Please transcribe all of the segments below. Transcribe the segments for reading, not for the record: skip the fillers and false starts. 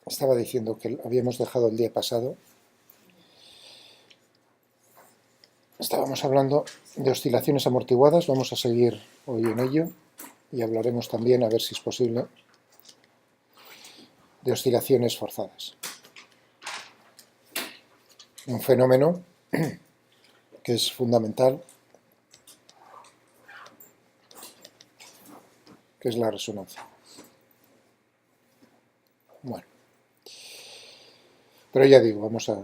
estaba diciendo que habíamos dejado el día pasado. Estábamos hablando de oscilaciones amortiguadas, vamos a seguir hoy en ello y hablaremos también, a ver si es posible, de oscilaciones forzadas. Un fenómeno que es fundamental, que es la resonancia. Bueno, pero ya digo, vamos a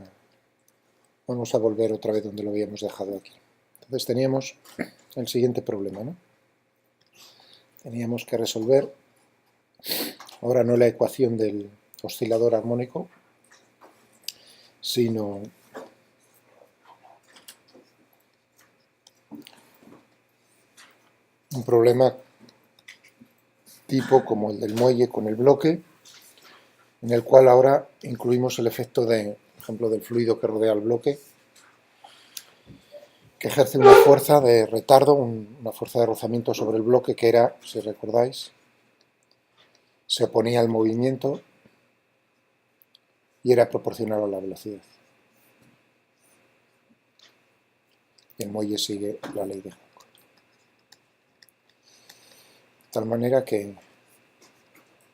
volver otra vez donde lo habíamos dejado aquí. Entonces teníamos el siguiente problema, ¿no? Teníamos que resolver, ahora no la ecuación del oscilador armónico, sino un problema tipo como el del muelle con el bloque, en el cual ahora incluimos el efecto de, por ejemplo, del fluido que rodea el bloque, que ejerce una fuerza de retardo, una fuerza de rozamiento sobre el bloque que era, si recordáis, se oponía al movimiento y era proporcional a la velocidad. Y el muelle sigue la ley de Hooke. De tal manera que,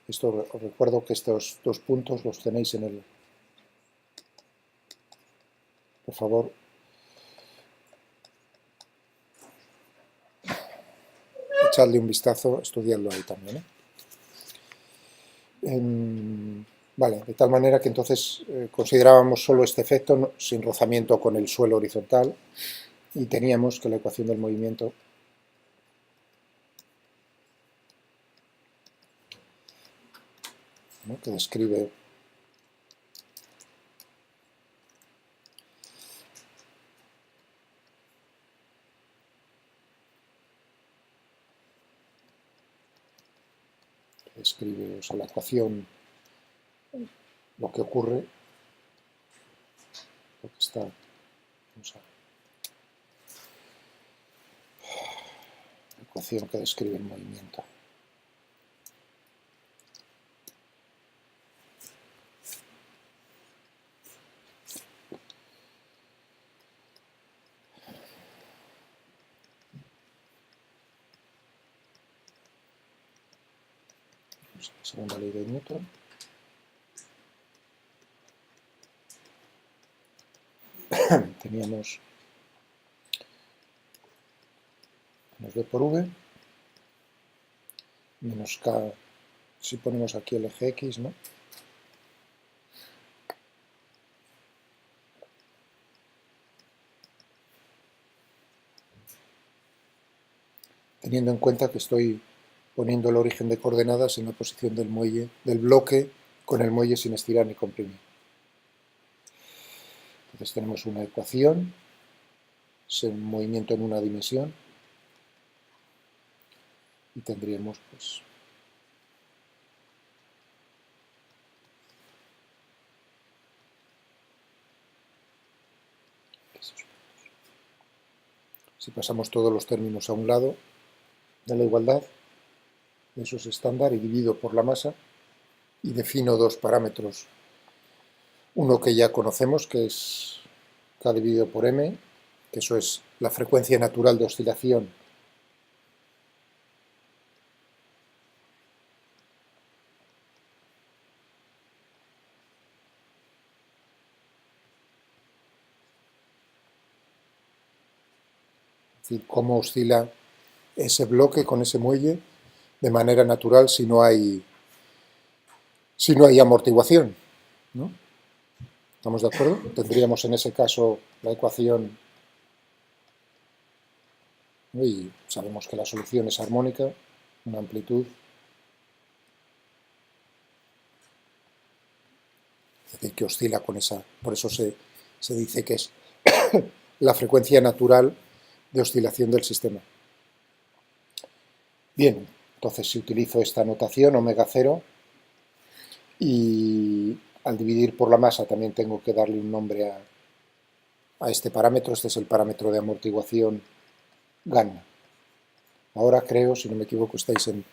esto os recuerdo que estos dos puntos los tenéis en el... Por favor, echadle un vistazo, estudiadlo ahí también, ¿eh? Vale, de tal manera que entonces considerábamos solo este efecto sin rozamiento con el suelo horizontal y teníamos que la ecuación del movimiento ¿no? que describe o sea, la ecuación, lo que ocurre, lo que está, vamos a ver, la ecuación que describe el movimiento. La segunda ley de Newton. Teníamos menos B por V menos K, si ponemos aquí el eje X, ¿no? Teniendo en cuenta que estoy poniendo el origen de coordenadas en la posición del muelle, del bloque con el muelle sin estirar ni comprimir. Entonces tenemos una ecuación, es un movimiento en una dimensión, y tendríamos pues si pasamos todos los términos a un lado de la igualdad, eso es estándar y divido por la masa y defino dos parámetros. Uno que ya conocemos, que es K dividido por M, que eso es la frecuencia natural de oscilación es decir, cómo oscila ese bloque con ese muelle de manera natural si no hay amortiguación, ¿no? ¿Estamos de acuerdo? Tendríamos en ese caso la ecuación, y sabemos que la solución es armónica, una amplitud, es decir, que oscila con esa, por eso se dice que es la frecuencia natural de oscilación del sistema. Bien, entonces si utilizo esta notación, omega 0, y al dividir por la masa también tengo que darle un nombre a este parámetro, este es el parámetro de amortiguación gamma. Ahora creo, si no me equivoco, estáis en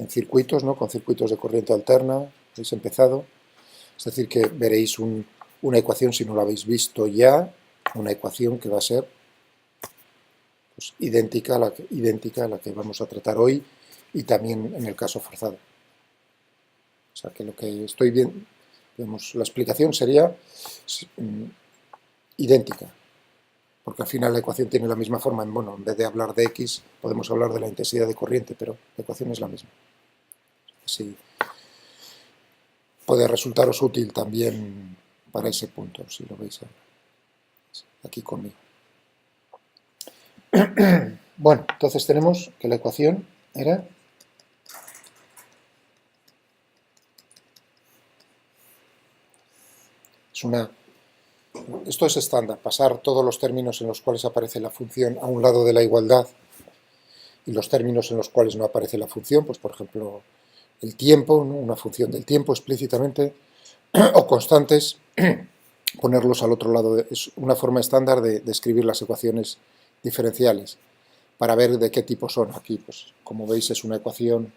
circuitos, ¿no? Con circuitos de corriente alterna, habéis empezado. Es decir, que veréis una ecuación, si no la habéis visto ya, una ecuación que va a ser pues, idéntica a la que vamos a tratar hoy y también en el caso forzado. O sea, que lo que estoy viendo, digamos, la explicación sería idéntica, porque al final la ecuación tiene la misma forma. Bueno, en vez de hablar de X, podemos hablar de la intensidad de corriente, pero la ecuación es la misma. Sí, puede resultaros útil también para ese punto, si lo veis aquí conmigo. Bueno, entonces tenemos que la ecuación era esto es estándar, pasar todos los términos en los cuales aparece la función a un lado de la igualdad y los términos en los cuales no aparece la función, pues por ejemplo el tiempo, ¿no? Una función del tiempo explícitamente, o constantes, ponerlos al otro lado. Es una forma estándar de escribir las ecuaciones diferenciales. Para ver de qué tipo son. Aquí, pues, como veis, es una ecuación.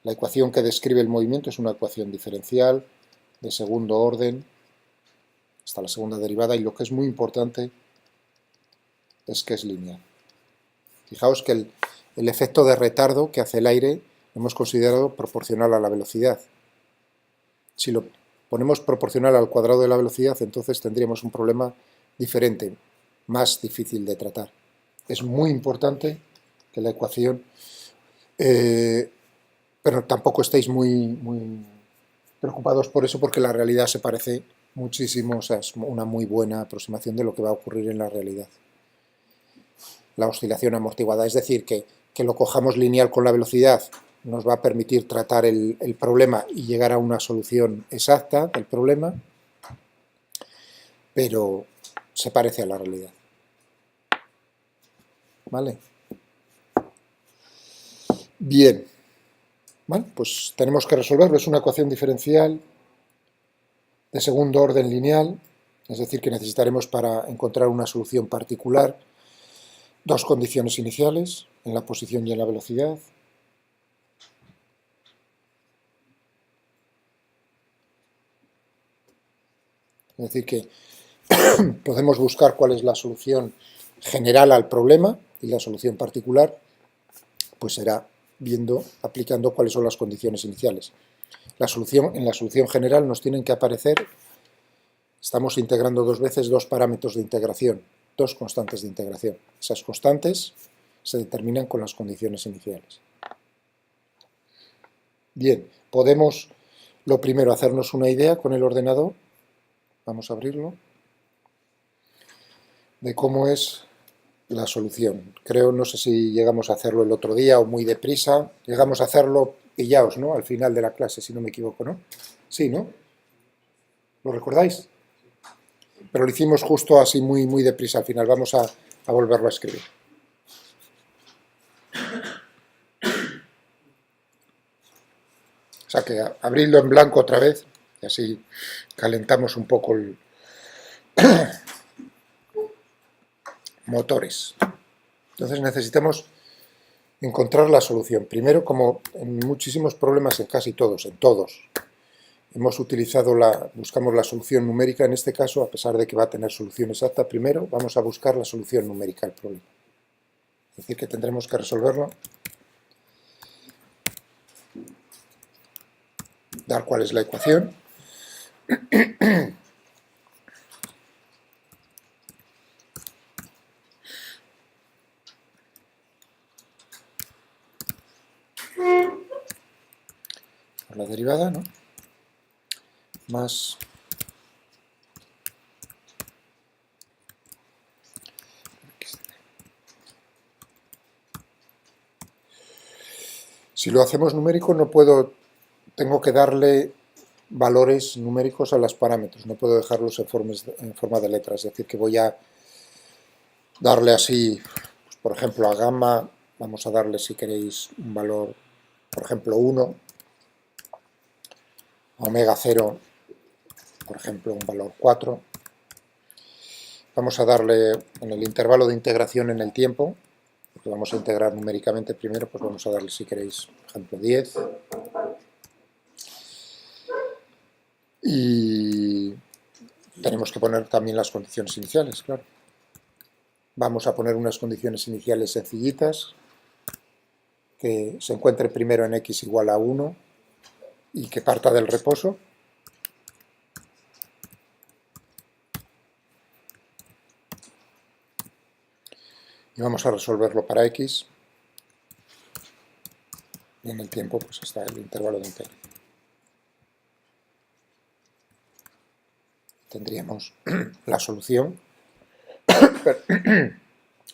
La ecuación que describe el movimiento es una ecuación diferencial de segundo orden hasta la segunda derivada, y lo que es muy importante es que es lineal. Fijaos que el efecto de retardo que hace el aire lo hemos considerado proporcional a la velocidad. Si lo ponemos proporcional al cuadrado de la velocidad, entonces tendríamos un problema diferente, más difícil de tratar. Es muy importante que la ecuación, pero tampoco estéis muy preocupados por eso, porque la realidad se parece muchísimo, o sea, es una muy buena aproximación de lo que va a ocurrir en la realidad. La oscilación amortiguada, es decir, que lo cojamos lineal con la velocidad nos va a permitir tratar el problema y llegar a una solución exacta del problema, pero se parece a la realidad. ¿Vale? Bien. Bueno, pues tenemos que resolverlo. Es una ecuación diferencial de segundo orden lineal, es decir, que necesitaremos para encontrar una solución particular dos condiciones iniciales, en la posición y en la velocidad. Es decir, que podemos buscar cuál es la solución general al problema y la solución particular pues será aplicando cuáles son las condiciones iniciales. En la solución general nos tienen que aparecer, estamos integrando dos veces dos parámetros de integración, dos constantes de integración. Esas constantes se determinan con las condiciones iniciales. Bien, podemos lo primero hacernos una idea con el ordenador, vamos a abrirlo, de cómo es la solución. Creo, no sé si llegamos a hacerlo el otro día o muy deprisa, llegamos a hacerlo pillaos, ¿no? Al final de la clase, si no me equivoco, ¿no? Sí, ¿no? ¿Lo recordáis? Pero lo hicimos justo así muy deprisa al final. Vamos a volverlo a escribir. O sea que abrirlo en blanco otra vez y así calentamos un poco el motores. Entonces necesitamos encontrar la solución. Primero, como en muchísimos problemas, en casi todos, hemos utilizado buscamos la solución numérica. En este caso, a pesar de que va a tener solución exacta, primero vamos a buscar la solución numérica al problema. Es decir, que tendremos que resolverlo, dar cuál es la ecuación. Por la derivada, ¿no? Más si lo hacemos numérico tengo que darle valores numéricos a los parámetros, no puedo dejarlos en forma de letras, es decir, que voy a darle así, pues, por ejemplo, a gamma, vamos a darle, si queréis, un valor, por ejemplo, 1, a omega 0, por ejemplo, un valor 4. Vamos a darle en el intervalo de integración en el tiempo, porque vamos a integrar numéricamente primero, pues vamos a darle, si queréis, por ejemplo, 10. Y tenemos que poner también las condiciones iniciales, claro. Vamos a poner unas condiciones iniciales sencillitas, que se encuentre primero en x igual a 1 y que parta del reposo. Y vamos a resolverlo para x. Y en el tiempo pues está el intervalo de Imperi. Tendríamos la solución,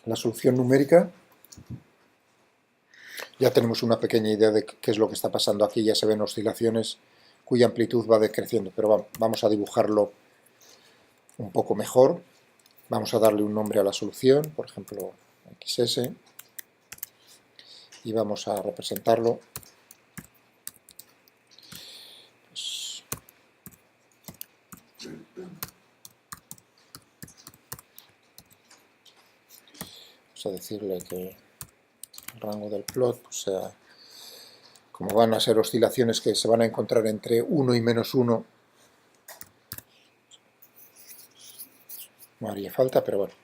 la solución numérica. Ya tenemos una pequeña idea de qué es lo que está pasando aquí, ya se ven oscilaciones cuya amplitud va decreciendo, pero vamos a dibujarlo un poco mejor. Vamos a darle un nombre a la solución, por ejemplo XS, y vamos a representarlo pues, vamos a decirle que el rango del plot pues, sea, como van a ser oscilaciones que se van a encontrar entre 1 y menos 1, no haría falta, pero bueno.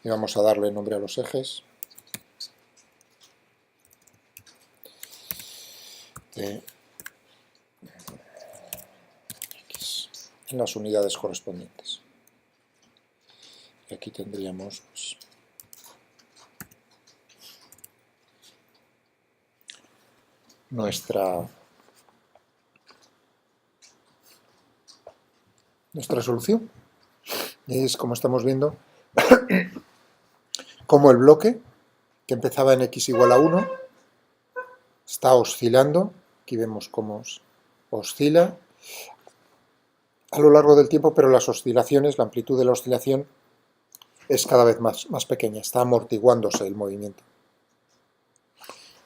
Y vamos a darle nombre a los ejes de X en las unidades correspondientes. Y aquí tendríamos pues, nuestra solución. Y es como estamos viendo como el bloque que empezaba en x igual a 1 está oscilando. Aquí vemos cómo oscila a lo largo del tiempo, pero las oscilaciones, la amplitud de la oscilación es cada vez más pequeña, está amortiguándose el movimiento.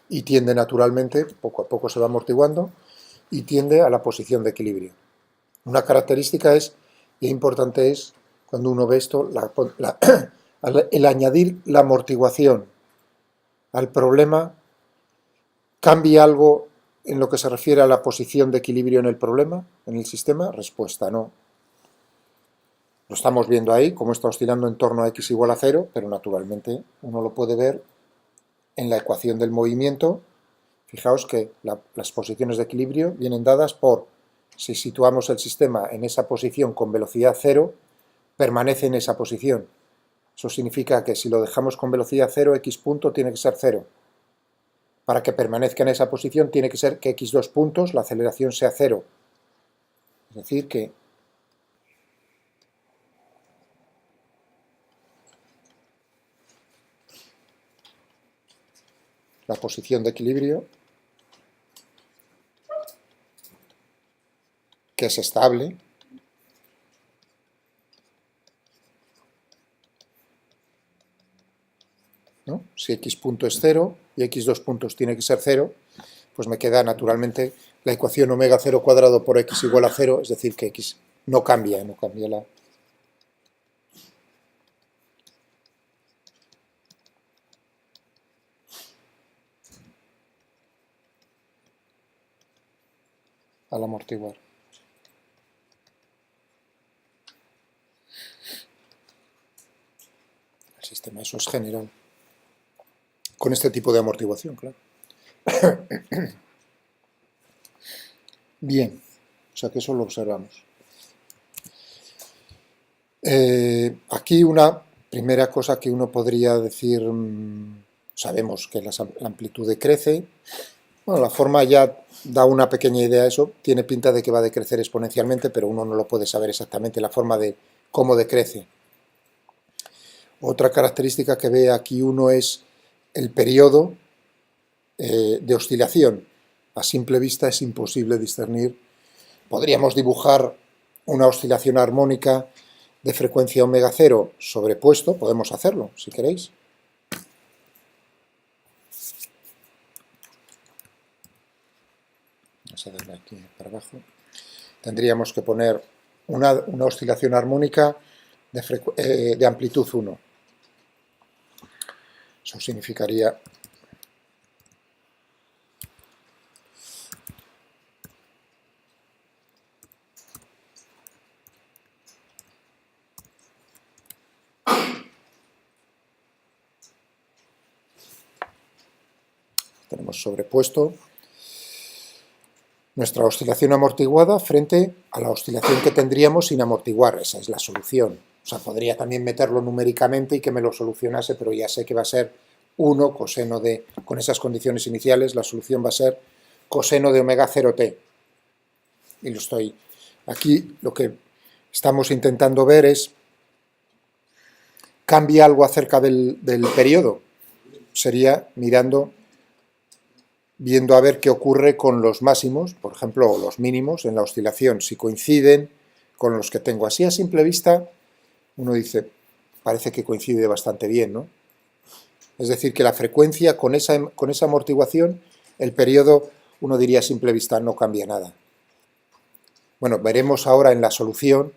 Y tiende naturalmente, poco a poco se va amortiguando, y tiende a la posición de equilibrio. Una característica es, y importante es, cuando uno ve esto, el añadir la amortiguación al problema, ¿cambia algo en lo que se refiere a la posición de equilibrio en el problema, en el sistema? Respuesta, no. Lo estamos viendo ahí, cómo está oscilando en torno a x igual a 0, pero naturalmente uno lo puede ver en la ecuación del movimiento. Fijaos que las posiciones de equilibrio vienen dadas por, si situamos el sistema en esa posición con velocidad 0, permanece en esa posición. Eso significa que si lo dejamos con velocidad 0, x punto tiene que ser 0. Para que permanezca en esa posición tiene que ser que x2 puntos, la aceleración sea 0. Es decir, que la posición de equilibrio, que es estable, ¿no? Si x punto es 0 y x2 puntos tiene que ser 0, pues me queda naturalmente la ecuación omega 0 cuadrado por x igual a 0, es decir, que x no cambia al amortiguar. El sistema, eso es general. Con este tipo de amortiguación, claro. Bien, o sea que eso lo observamos. Aquí una primera cosa que uno podría decir, sabemos que la amplitud decrece. Bueno, la forma ya da una pequeña idea de eso, tiene pinta de que va a decrecer exponencialmente, pero uno no lo puede saber exactamente la forma de cómo decrece. Otra característica que ve aquí uno es el periodo de oscilación. A simple vista es imposible discernir. Podríamos dibujar una oscilación armónica de frecuencia omega 0 sobrepuesto, podemos hacerlo si queréis. Vamos a darle aquí para abajo. Tendríamos que poner una oscilación armónica de amplitud 1. Eso significaría tenemos sobrepuesto nuestra oscilación amortiguada frente a la oscilación que tendríamos sin amortiguar. Esa es la solución. O sea, podría también meterlo numéricamente y que me lo solucionase, pero ya sé que va a ser 1 coseno de, con esas condiciones iniciales, la solución va a ser coseno de omega 0t. Y lo estoy... Aquí lo que estamos intentando ver es, ¿cambia algo acerca del periodo? Sería viendo a ver qué ocurre con los máximos, por ejemplo, o los mínimos en la oscilación, si coinciden con los que tengo. Así a simple vista, uno dice, parece que coincide bastante bien, ¿no? Es decir, que la frecuencia con esa amortiguación, el periodo, uno diría a simple vista, no cambia nada. Bueno, veremos ahora en la solución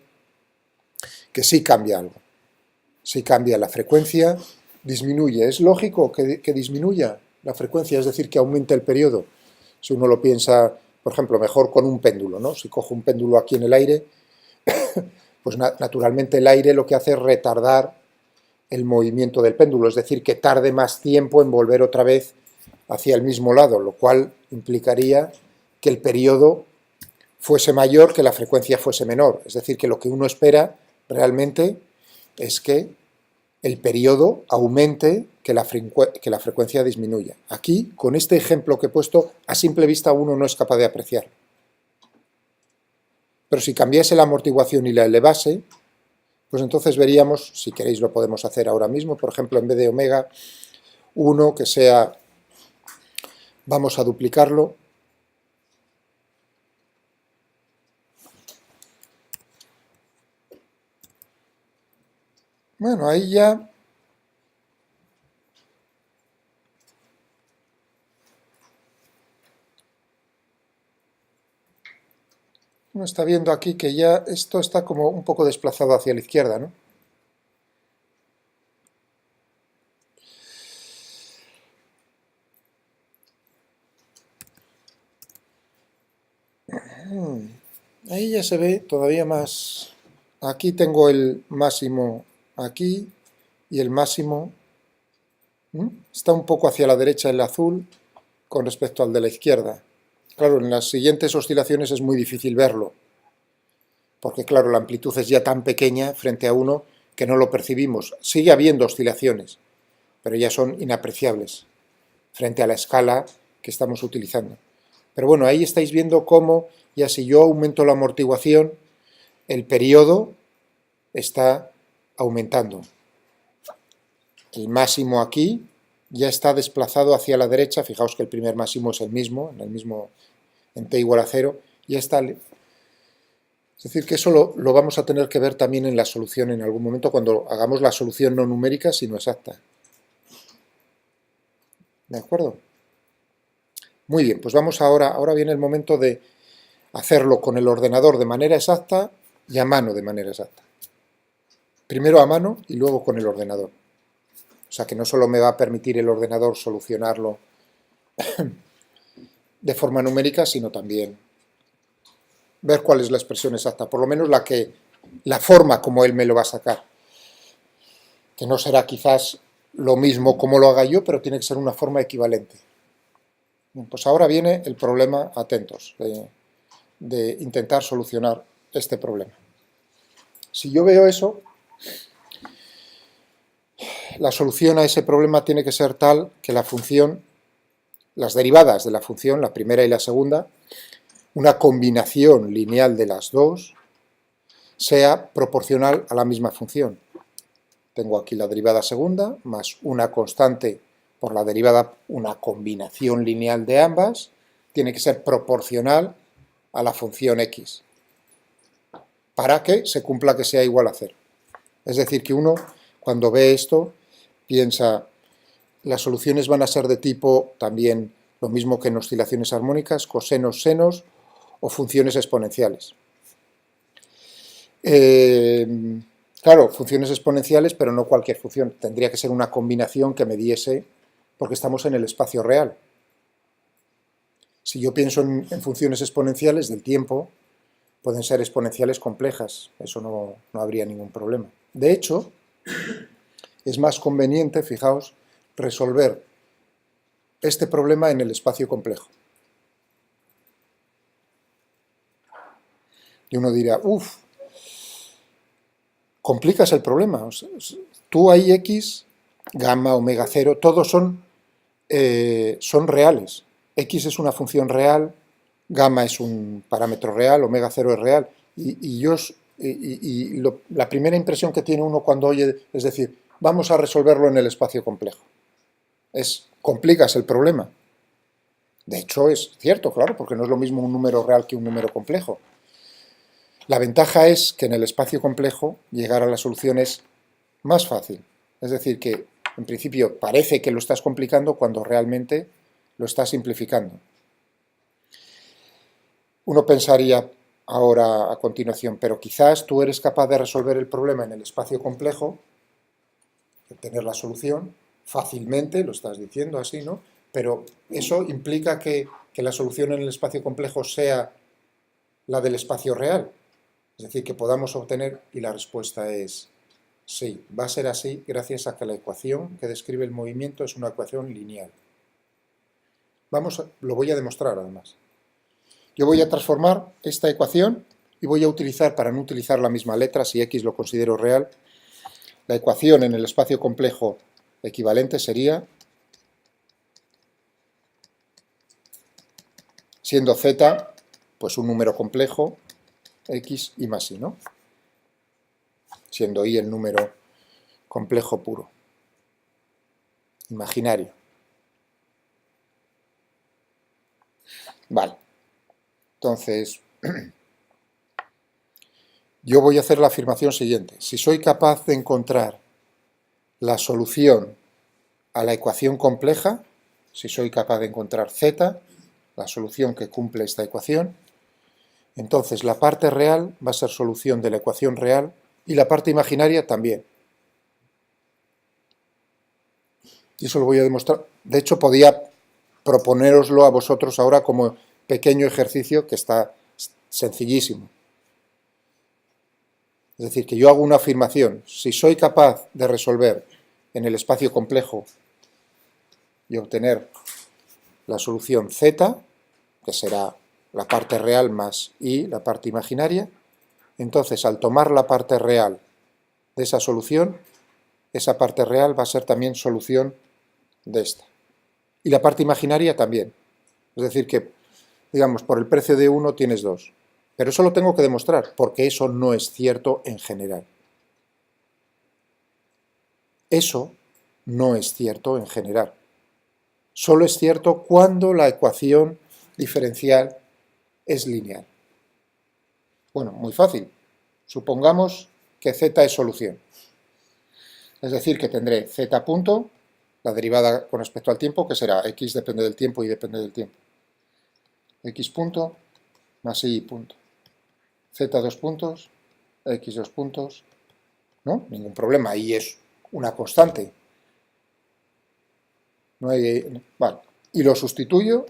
que sí cambia algo. Sí cambia la frecuencia, disminuye. ¿Es lógico que disminuya la frecuencia? Es decir, que aumente el periodo. Si uno lo piensa, por ejemplo, mejor con un péndulo, ¿no? Si cojo un péndulo aquí en el aire, pues naturalmente el aire lo que hace es retardar el movimiento del péndulo, es decir, que tarde más tiempo en volver otra vez hacia el mismo lado, lo cual implicaría que el periodo fuese mayor, que la frecuencia fuese menor. Es decir, que lo que uno espera realmente es que el periodo aumente, que la frecuencia disminuya. Aquí, con este ejemplo que he puesto, a simple vista uno no es capaz de apreciarlo. Pero si cambiase la amortiguación y la elevase, pues entonces veríamos, si queréis lo podemos hacer ahora mismo, por ejemplo, en vez de omega 1, que sea, vamos a duplicarlo, bueno, ahí ya uno está viendo aquí que ya esto está como un poco desplazado hacia la izquierda, ¿no? Ahí ya se ve todavía más. Aquí tengo el máximo aquí y el máximo está un poco hacia la derecha el azul con respecto al de la izquierda. Claro, en las siguientes oscilaciones es muy difícil verlo, porque claro, la amplitud es ya tan pequeña frente a uno que no lo percibimos. Sigue habiendo oscilaciones, pero ya son inapreciables frente a la escala que estamos utilizando. Pero bueno, ahí estáis viendo cómo, ya si yo aumento la amortiguación, el periodo está aumentando. El máximo aquí ya está desplazado hacia la derecha, fijaos que el primer máximo es el mismo, en t igual a 0, ya está. Es decir, que eso lo vamos a tener que ver también en la solución en algún momento, cuando hagamos la solución no numérica, sino exacta. ¿De acuerdo? Muy bien, pues vamos ahora viene el momento de hacerlo con el ordenador de manera exacta y a mano de manera exacta. Primero a mano y luego con el ordenador. O sea que no solo me va a permitir el ordenador solucionarlo de forma numérica, sino también ver cuál es la expresión exacta, por lo menos la forma como él me lo va a sacar. Que no será quizás lo mismo como lo haga yo, pero tiene que ser una forma equivalente. Bien, pues ahora viene el problema, atentos, de intentar solucionar este problema. Si yo veo eso, la solución a ese problema tiene que ser tal que la función, las derivadas de la función, la primera y la segunda, una combinación lineal de las dos, sea proporcional a la misma función. Tengo aquí la derivada segunda, más una constante por la derivada, una combinación lineal de ambas, tiene que ser proporcional a la función x, para que se cumpla que sea igual a 0. Es decir, que uno, cuando ve esto, piensa, las soluciones van a ser de tipo también lo mismo que en oscilaciones armónicas, cosenos, senos o funciones exponenciales. Claro, funciones exponenciales, pero no cualquier función. Tendría que ser una combinación que me diese, porque estamos en el espacio real. Si yo pienso en funciones exponenciales del tiempo, pueden ser exponenciales complejas, eso no habría ningún problema. De hecho, es más conveniente, fijaos, resolver este problema en el espacio complejo. Y uno dirá, uff, complicas el problema. O sea, tú hay X, gamma, omega 0, todos son reales. X es una función real, gamma es un parámetro real, omega 0 es real. La primera impresión que tiene uno cuando oye es decir, vamos a resolverlo en el espacio complejo. Complicas el problema. De hecho, es cierto, claro, porque no es lo mismo un número real que un número complejo. La ventaja es que en el espacio complejo llegar a la solución es más fácil. Es decir, que en principio parece que lo estás complicando cuando realmente lo estás simplificando. Uno pensaría ahora a continuación, pero quizás tú eres capaz de resolver el problema en el espacio complejo, obtener la solución fácilmente, lo estás diciendo así, ¿no? Pero eso implica que la solución en el espacio complejo sea la del espacio real. Es decir, que podamos obtener, y la respuesta es sí, va a ser así gracias a que la ecuación que describe el movimiento es una ecuación lineal. Lo voy a demostrar además. Yo voy a transformar esta ecuación y voy a utilizar, para no utilizar la misma letra, si x lo considero real, la ecuación en el espacio complejo equivalente sería, siendo z, pues un número complejo, x y más y, ¿no? Siendo y el número complejo puro, imaginario. Vale. Entonces, yo voy a hacer la afirmación siguiente. Si soy capaz de encontrar la solución a la ecuación compleja, si soy capaz de encontrar z, la solución que cumple esta ecuación, entonces la parte real va a ser solución de la ecuación real y la parte imaginaria también. Y eso lo voy a demostrar. De hecho, podía proponéroslo a vosotros ahora como pequeño ejercicio que está sencillísimo. Es decir, que yo hago una afirmación. Si soy capaz de resolver en el espacio complejo y obtener la solución z, que será la parte real más y la parte imaginaria, entonces al tomar la parte real de esa solución, esa parte real va a ser también solución de esta. Y la parte imaginaria también. Es decir que, digamos, por el precio de uno tienes dos. Pero eso lo tengo que demostrar, porque eso no es cierto en general. Eso no es cierto en general. Solo es cierto cuando la ecuación diferencial es lineal. Bueno, muy fácil. Supongamos que z es solución. Es decir, que tendré z punto, la derivada con respecto al tiempo, que será x depende del tiempo y depende del tiempo. X punto más y punto. Z dos puntos, x dos puntos, ¿no? Ningún problema, y es una constante. No hay, vale. Y lo sustituyo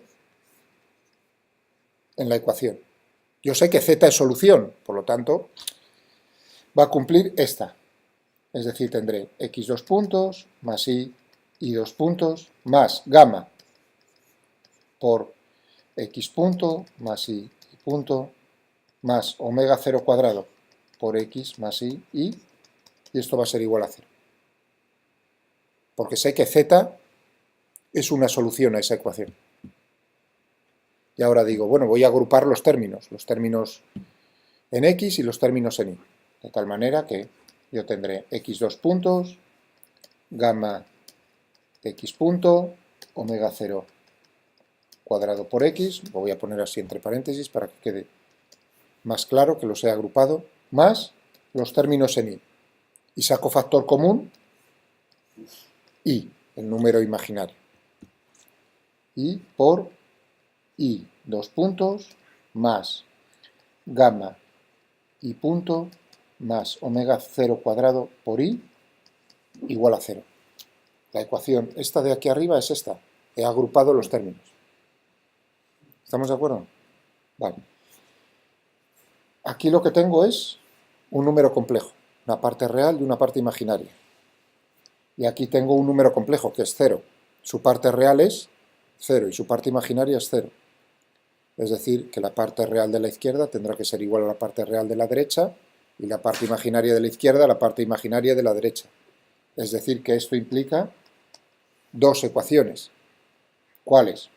en la ecuación. Yo sé que z es solución, por lo tanto, va a cumplir esta. Es decir, tendré x dos puntos más y dos puntos más gamma por x punto más y punto más omega 0 cuadrado por x más y esto va a ser igual a 0. Porque sé que z es una solución a esa ecuación. Y ahora digo, bueno, voy a agrupar los términos en x y los términos en y, de tal manera que yo tendré x dos puntos, gamma x punto, omega 0 cuadrado por x, lo voy a poner así entre paréntesis para que quede más claro, que los he agrupado, más los términos en y. Y saco factor común, y, el número imaginario. Y por y dos puntos más gamma y punto más omega 0 cuadrado por y igual a 0. La ecuación esta de aquí arriba es esta. He agrupado los términos. ¿Estamos de acuerdo? Vale. Aquí lo que tengo es un número complejo, una parte real y una parte imaginaria. Y aquí tengo un número complejo, que es 0. Su parte real es 0, y su parte imaginaria es 0. Es decir, que la parte real de la izquierda tendrá que ser igual a la parte real de la derecha, y la parte imaginaria de la izquierda a la parte imaginaria de la derecha. Es decir, que esto implica dos ecuaciones. ¿Cuáles?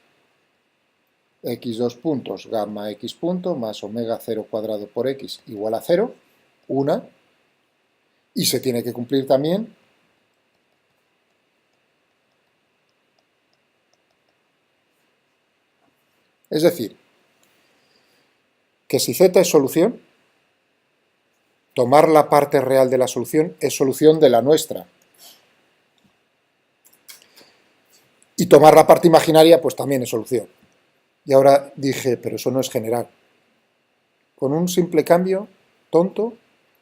x2 puntos gamma x punto más omega 0 cuadrado por x igual a 0, una, y se tiene que cumplir también es decir, que si z es solución, tomar la parte real de la solución es solución de la nuestra. Y tomar la parte imaginaria, pues también es solución. Y ahora dije, pero eso no es general. Con un simple cambio tonto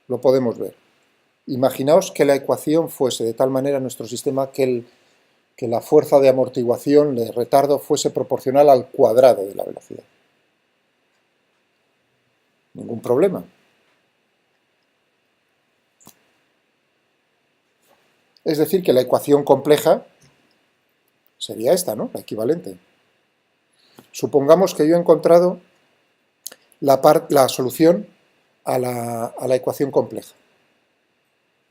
lo podemos ver. Imaginaos que la ecuación fuese de tal manera en nuestro sistema que la fuerza de amortiguación, de retardo, fuese proporcional al cuadrado de la velocidad. Ningún problema. Es decir, que la ecuación compleja sería esta, ¿no? La equivalente. Supongamos que yo he encontrado la solución a la ecuación compleja.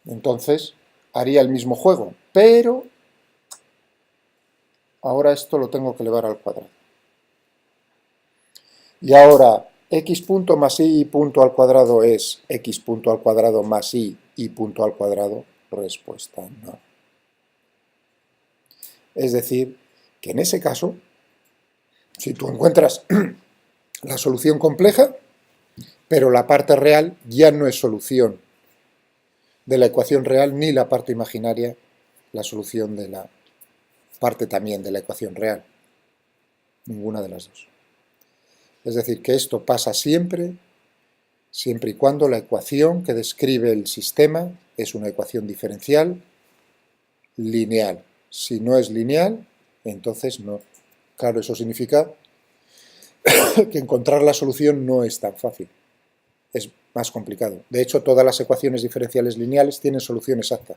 Entonces, haría el mismo juego, pero ahora esto lo tengo que elevar al cuadrado. Y ahora, x punto más y punto al cuadrado es x punto al cuadrado más y punto al cuadrado. Respuesta no. Es decir, que en ese caso, si tú encuentras la solución compleja, pero la parte real ya no es solución de la ecuación real, ni la parte imaginaria, la solución de la parte también de la ecuación real. Ninguna de las dos. Es decir, que esto pasa siempre y cuando la ecuación que describe el sistema es una ecuación diferencial lineal. Si no es lineal, entonces no. Claro, eso significa que encontrar la solución no es tan fácil. Es más complicado. De hecho, todas las ecuaciones diferenciales lineales tienen solución exacta.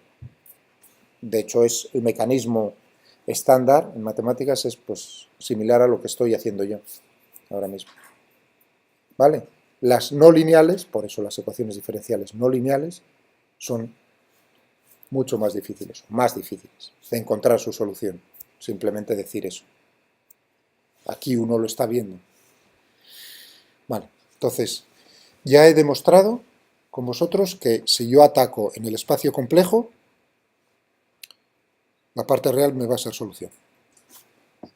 De hecho, es el mecanismo estándar en matemáticas, es pues similar a lo que estoy haciendo yo ahora mismo. ¿Vale? Las no lineales, por eso las ecuaciones diferenciales no lineales, son mucho más difíciles de encontrar su solución. Simplemente decir eso. Aquí uno lo está viendo. Vale, entonces, ya he demostrado con vosotros que si yo ataco en el espacio complejo, la parte real me va a ser solución.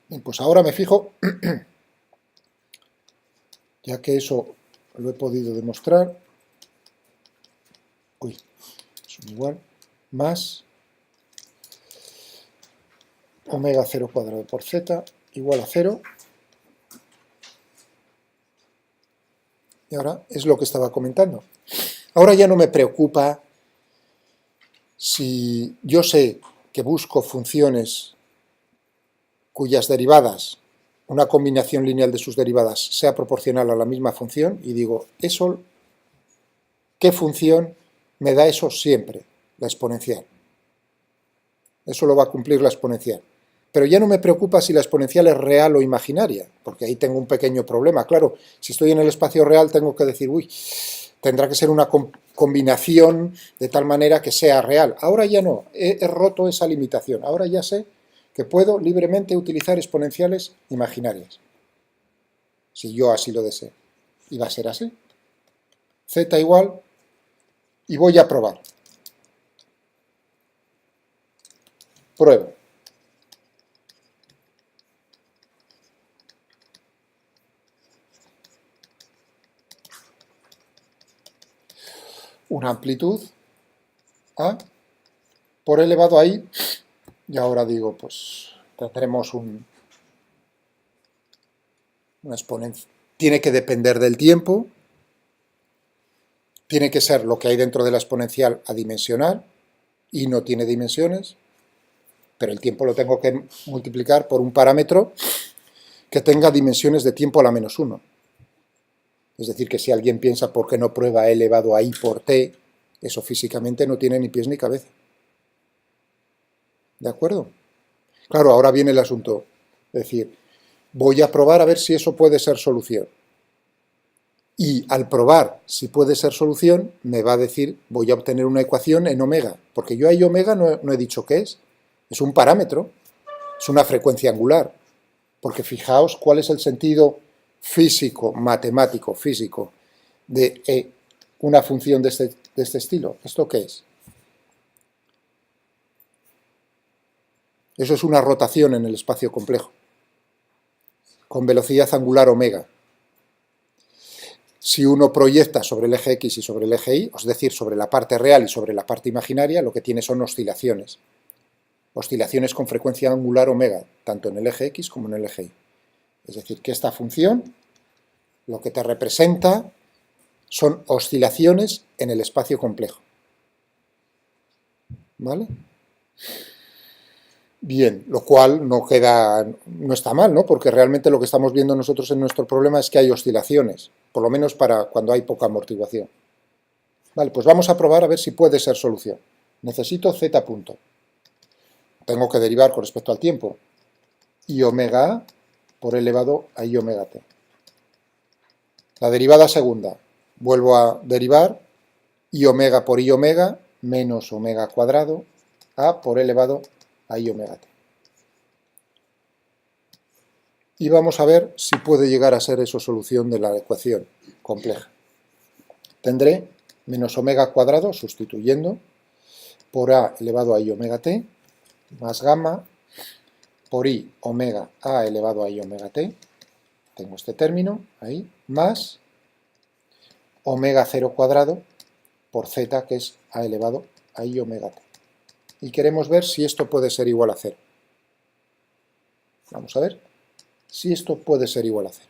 Bien, pues ahora me fijo, ya que eso lo he podido demostrar, son igual, más omega 0 cuadrado por z igual a 0. Y ahora es lo que estaba comentando. Ahora ya no me preocupa si yo sé que busco funciones cuyas derivadas, una combinación lineal de sus derivadas, sea proporcional a la misma función, y digo, eso, ¿qué función me da eso siempre? La exponencial. Eso lo va a cumplir la exponencial. Pero ya no me preocupa si la exponencial es real o imaginaria, porque ahí tengo un pequeño problema. Claro, si estoy en el espacio real tengo que decir, uy, tendrá que ser una combinación de tal manera que sea real. Ahora ya no, he roto esa limitación. Ahora ya sé que puedo libremente utilizar exponenciales imaginarias, si yo así lo deseo. Y va a ser así. Z igual, y voy a probar. Pruebo. Una amplitud A por elevado a I, y ahora digo, pues tendremos una exponencia. Tiene que depender del tiempo, tiene que ser lo que hay dentro de la exponencial adimensional, y no tiene dimensiones, pero el tiempo lo tengo que multiplicar por un parámetro que tenga dimensiones de tiempo a la menos 1. Es decir, que si alguien piensa por qué no prueba E elevado a I por T, eso físicamente no tiene ni pies ni cabeza. ¿De acuerdo? Claro, ahora viene el asunto. Es decir, Voy a probar a ver si eso puede ser solución. Y al probar si puede ser solución, me va a decir, voy a obtener una ecuación en omega, porque yo ahí omega no he dicho qué es un parámetro, es una frecuencia angular, porque fijaos cuál es el sentido físico, matemático, físico, de una función de este estilo. ¿Esto qué es? Eso es una rotación en el espacio complejo, con velocidad angular omega. Si uno proyecta sobre el eje X y sobre el eje Y, es decir, sobre la parte real y sobre la parte imaginaria, lo que tiene son oscilaciones. Oscilaciones con frecuencia angular omega, tanto en el eje X como en el eje Y. Es decir, que esta función lo que te representa son oscilaciones en el espacio complejo. ¿Vale? Bien, lo cual no está mal, ¿no? Porque realmente lo que estamos viendo nosotros en nuestro problema es que hay oscilaciones, por lo menos para cuando hay poca amortiguación. Vale, pues vamos a probar a ver si puede ser solución. Necesito z punto. Tengo que derivar con respecto al tiempo. I omega a por elevado a I omega t. La derivada segunda, vuelvo a derivar, I omega por I omega menos omega cuadrado a por elevado a I omega t. Y vamos a ver si puede llegar a ser eso solución de la ecuación compleja. Tendré menos omega cuadrado, sustituyendo, por a elevado a I omega t, más gamma, por I omega a elevado a I omega t, tengo este término ahí, más omega 0 cuadrado por z, que es a elevado a I omega t. Y queremos ver si esto puede ser igual a 0. Vamos a ver si esto puede ser igual a 0.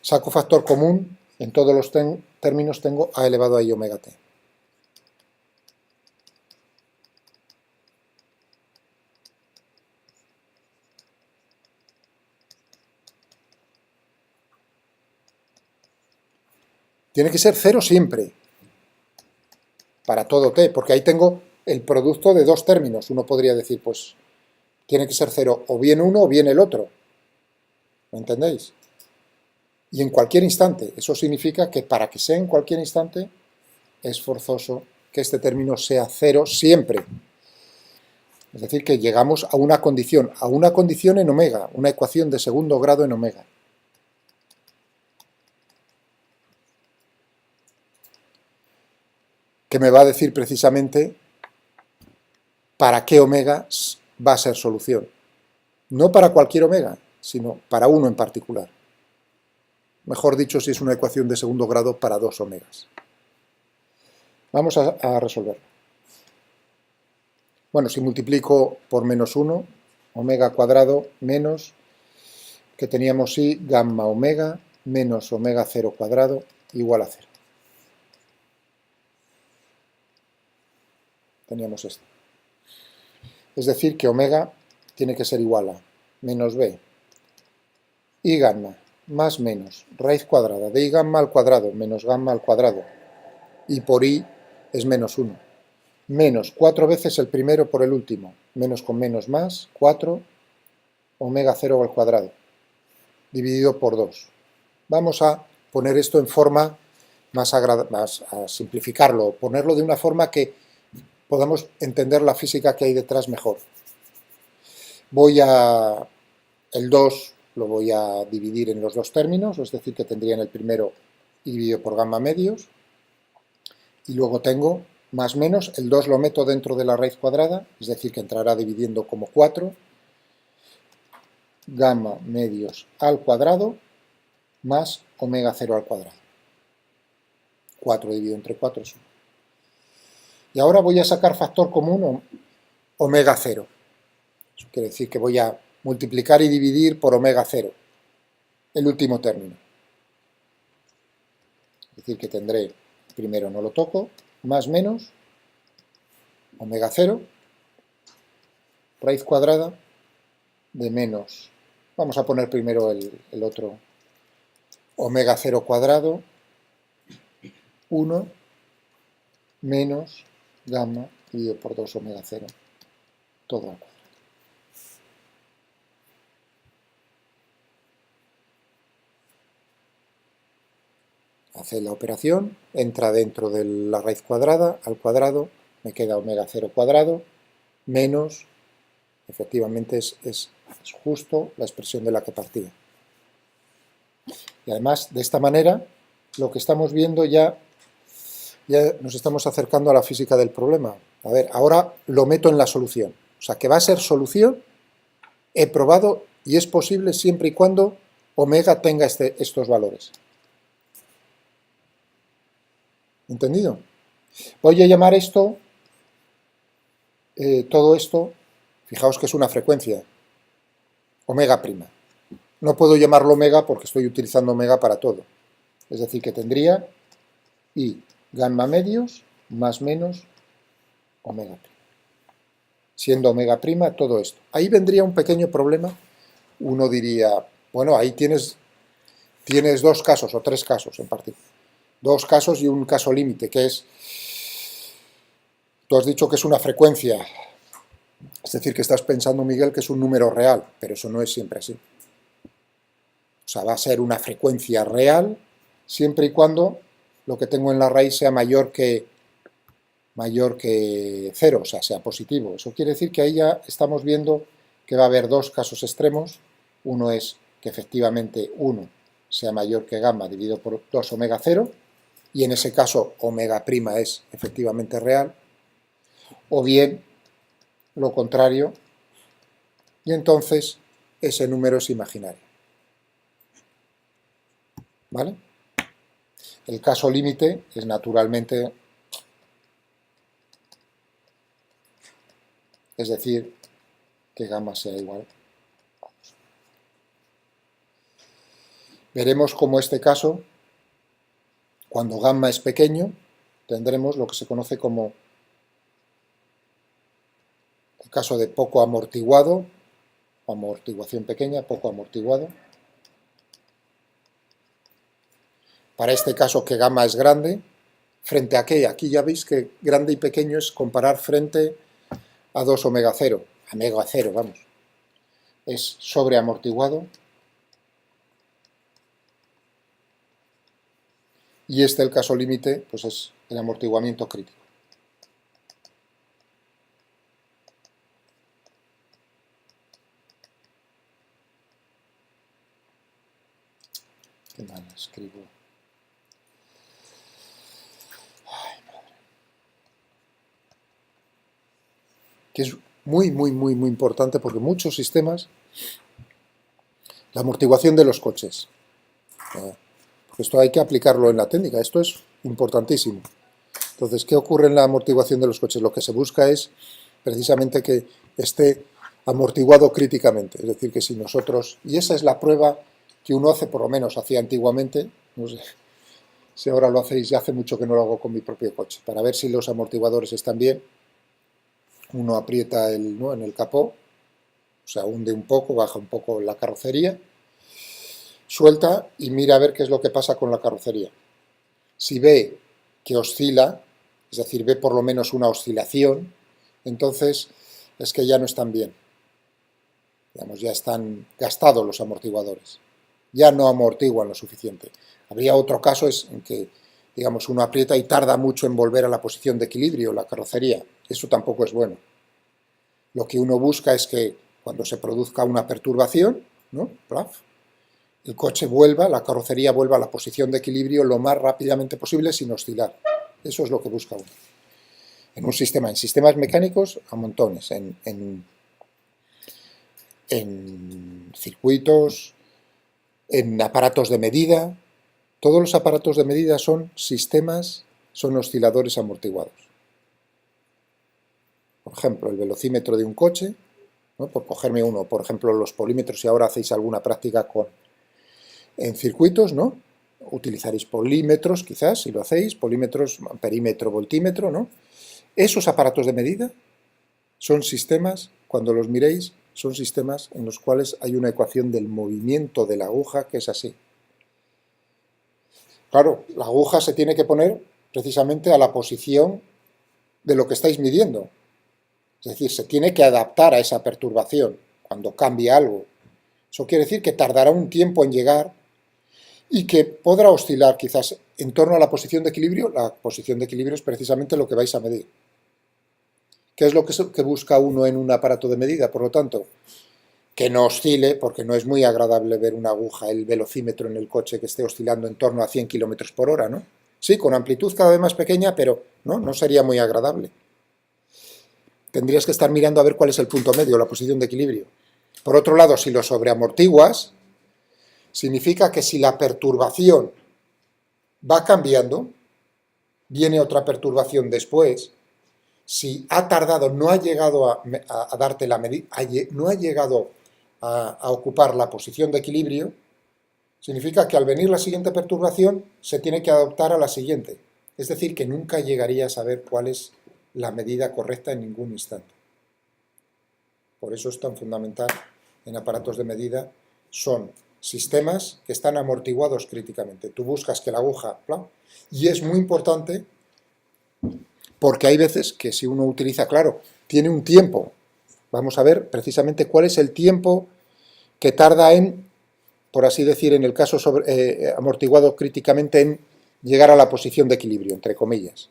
Saco factor común, en todos los términos tengo a elevado a I omega t. Tiene que ser 0 siempre, para todo t, porque ahí tengo el producto de dos términos. Uno podría decir, pues, tiene que ser 0 o bien uno o bien el otro. ¿Me entendéis? Y en cualquier instante. Eso significa que para que sea en cualquier instante, es forzoso que este término sea 0 siempre. Es decir, que llegamos a una condición en omega, una ecuación de segundo grado en omega. Que me va a decir precisamente para qué omega va a ser solución. No para cualquier omega, sino para uno en particular. Mejor dicho, si es una ecuación de segundo grado para dos omegas. Vamos a resolverlo. Bueno, si multiplico por menos 1, omega cuadrado menos, que teníamos y gamma omega menos omega 0 cuadrado igual a 0. Teníamos esto. Es decir, que omega tiene que ser igual a menos b y gamma más menos raíz cuadrada de i gamma al cuadrado menos gamma al cuadrado, y por i es menos 1, menos 4 veces el primero por el último, menos con menos más, 4, omega 0 al cuadrado, dividido por 2. Vamos a poner esto en forma más a simplificarlo, ponerlo de una forma que podamos entender la física que hay detrás mejor. El 2 lo voy a dividir en los dos términos, es decir, que tendría en el primero i dividido por gamma medios, y luego tengo más menos, el 2 lo meto dentro de la raíz cuadrada, es decir, que entrará dividiendo como 4, gamma medios al cuadrado, más omega 0 al cuadrado. 4 dividido entre 4 es 1. Y ahora voy a sacar factor común omega 0. Eso quiere decir que voy a multiplicar y dividir por omega 0, el último término. Es decir, que tendré, primero no lo toco, más menos, omega 0, raíz cuadrada de menos, vamos a poner primero el otro, omega 0 cuadrado, 1, menos gamma dividido por 2 omega 0, todo al cuadrado. Hace la operación, entra dentro de la raíz cuadrada, al cuadrado, me queda omega 0 cuadrado, menos, efectivamente es justo la expresión de la que partía. Y además, de esta manera, lo que estamos viendo ya nos estamos acercando a la física del problema. A ver, ahora lo meto en la solución. O sea, que va a ser solución, he probado y es posible siempre y cuando omega tenga estos valores. ¿Entendido? Voy a llamar esto, todo esto, fijaos que es una frecuencia, omega prima. No puedo llamarlo omega porque estoy utilizando omega para todo. Es decir, que tendría I gamma medios más menos omega prima. Siendo omega prima todo esto. Ahí vendría un pequeño problema. Uno diría, bueno, ahí tienes dos casos o tres casos en particular. Dos casos y un caso límite, que es, tú has dicho que es una frecuencia, es decir, que estás pensando, Miguel, que es un número real, pero eso no es siempre así. O sea, va a ser una frecuencia real siempre y cuando lo que tengo en la raíz sea mayor que 0, o sea, sea positivo. Eso quiere decir que ahí ya estamos viendo que va a haber dos casos extremos. Uno es que efectivamente 1 sea mayor que gamma dividido por 2 omega 0, y en ese caso omega prima es efectivamente real, o bien lo contrario, y entonces ese número es imaginario. ¿Vale? El caso límite es naturalmente, es decir, que gamma sea igual. Veremos cómo este caso, cuando gamma es pequeño, tendremos lo que se conoce como el caso de poco amortiguado, amortiguación pequeña, poco amortiguado. Para este caso que gamma es grande, ¿frente a qué? Aquí ya veis que grande y pequeño es comparar frente a 2 omega 0, omega 0, vamos. Es sobreamortiguado. Y el caso límite, pues es el amortiguamiento crítico. Qué mal escribo. Ay, madre. Que es muy, muy, muy, muy importante porque muchos sistemas, la amortiguación de los coches, porque esto hay que aplicarlo en la técnica, esto es importantísimo. Entonces, ¿qué ocurre en la amortiguación de los coches? Lo que se busca es precisamente que esté amortiguado críticamente, es decir, que si nosotros, y esa es la prueba que uno hace, por lo menos hacía antiguamente, no sé si ahora lo hacéis, ya hace mucho que no lo hago con mi propio coche, para ver si los amortiguadores están bien, uno aprieta en el capó, o sea, hunde un poco, baja un poco la carrocería, suelta y mira a ver qué es lo que pasa con la carrocería. Si ve que oscila, es decir, ve por lo menos una oscilación, entonces es que ya no están bien. Digamos, ya están gastados los amortiguadores. Ya no amortiguan lo suficiente. Habría otro caso en que, digamos, uno aprieta y tarda mucho en volver a la posición de equilibrio, la carrocería. Eso tampoco es bueno. Lo que uno busca es que cuando se produzca una perturbación, ¿no? El coche vuelva, la carrocería vuelva a la posición de equilibrio lo más rápidamente posible sin oscilar. Eso es lo que busca uno. En un sistema, en sistemas mecánicos, a montones, en circuitos, en aparatos de medida. Todos los aparatos de medida son sistemas, son osciladores amortiguados. Por ejemplo, el velocímetro de un coche, ¿no? Por cogerme uno, por ejemplo, los polímetros, si ahora hacéis alguna práctica en circuitos, ¿no? Utilizaréis polímetros, quizás, si lo hacéis, polímetros, perímetro, voltímetro, ¿no? Esos aparatos de medida son sistemas, cuando los miréis, son sistemas en los cuales hay una ecuación del movimiento de la aguja que es así. Claro, la aguja se tiene que poner precisamente a la posición de lo que estáis midiendo. Es decir, se tiene que adaptar a esa perturbación cuando cambia algo. Eso quiere decir que tardará un tiempo en llegar y que podrá oscilar quizás en torno a la posición de equilibrio. La posición de equilibrio es precisamente lo que vais a medir. ¿Qué es lo que busca uno en un aparato de medida? Por lo tanto, que no oscile, porque no es muy agradable ver una aguja, el velocímetro en el coche que esté oscilando en torno a 100 km por hora, ¿no? Sí, con amplitud cada vez más pequeña, pero no sería muy agradable. Tendrías que estar mirando a ver cuál es el punto medio, la posición de equilibrio. Por otro lado, si lo sobreamortiguas, significa que si la perturbación va cambiando, viene otra perturbación después, si ha tardado, no ha llegado a darte la medida, no ha llegado a ocupar la posición de equilibrio, significa que al venir la siguiente perturbación se tiene que adaptar a la siguiente. Es decir, que nunca llegaría a saber cuál es la medida correcta en ningún instante. Por eso es tan fundamental en aparatos de medida, son sistemas que están amortiguados críticamente. Tú buscas que la aguja, y es muy importante porque hay veces que si uno utiliza, claro, tiene un tiempo. Vamos a ver precisamente cuál es el tiempo que tarda en, por así decir, en el caso amortiguado críticamente, en llegar a la posición de equilibrio, entre comillas.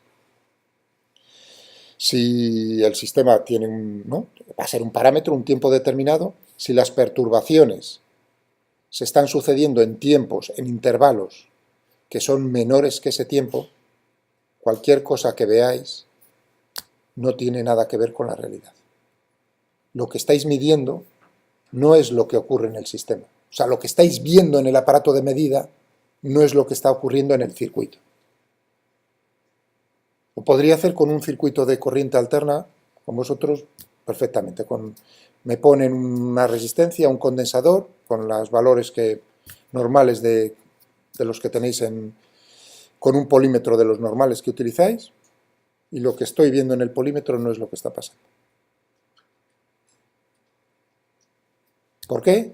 Si el sistema tiene va a ser un parámetro, un tiempo determinado, si las perturbaciones se están sucediendo en tiempos, en intervalos que son menores que ese tiempo, cualquier cosa que veáis no tiene nada que ver con la realidad. Lo que estáis midiendo no es lo que ocurre en el sistema. O sea, lo que estáis viendo en el aparato de medida no es lo que está ocurriendo en el circuito. Lo podría hacer con un circuito de corriente alterna, con vosotros, perfectamente. Me ponen una resistencia, un condensador, con los valores normales de los que tenéis con un polímetro de los normales que utilizáis, y lo que estoy viendo en el polímetro no es lo que está pasando. ¿Por qué?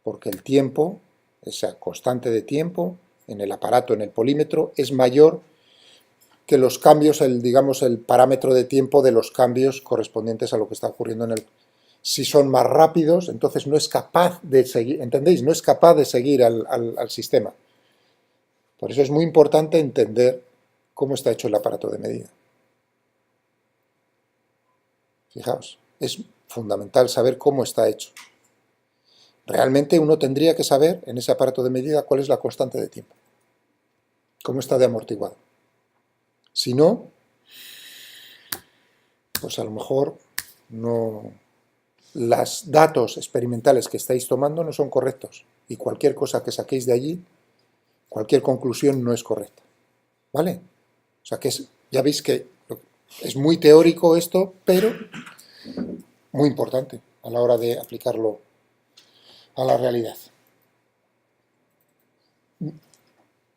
Porque el tiempo, esa constante de tiempo en el aparato, en el polímetro, es mayor que los cambios, digamos, el parámetro de tiempo de los cambios correspondientes a lo que está ocurriendo en el... Si son más rápidos, entonces no es capaz de seguir, ¿entendéis? No es capaz de seguir al sistema. Por eso es muy importante entender cómo está hecho el aparato de medida. Fijaos, es fundamental saber cómo está hecho. Realmente uno tendría que saber en ese aparato de medida cuál es la constante de tiempo, cómo está de amortiguado. Si no, pues a lo mejor los datos experimentales que estáis tomando no son correctos y cualquier cosa que saquéis de allí, cualquier conclusión no es correcta. ¿Vale? O sea que ya veis que es muy teórico esto, pero muy importante a la hora de aplicarlo a la realidad.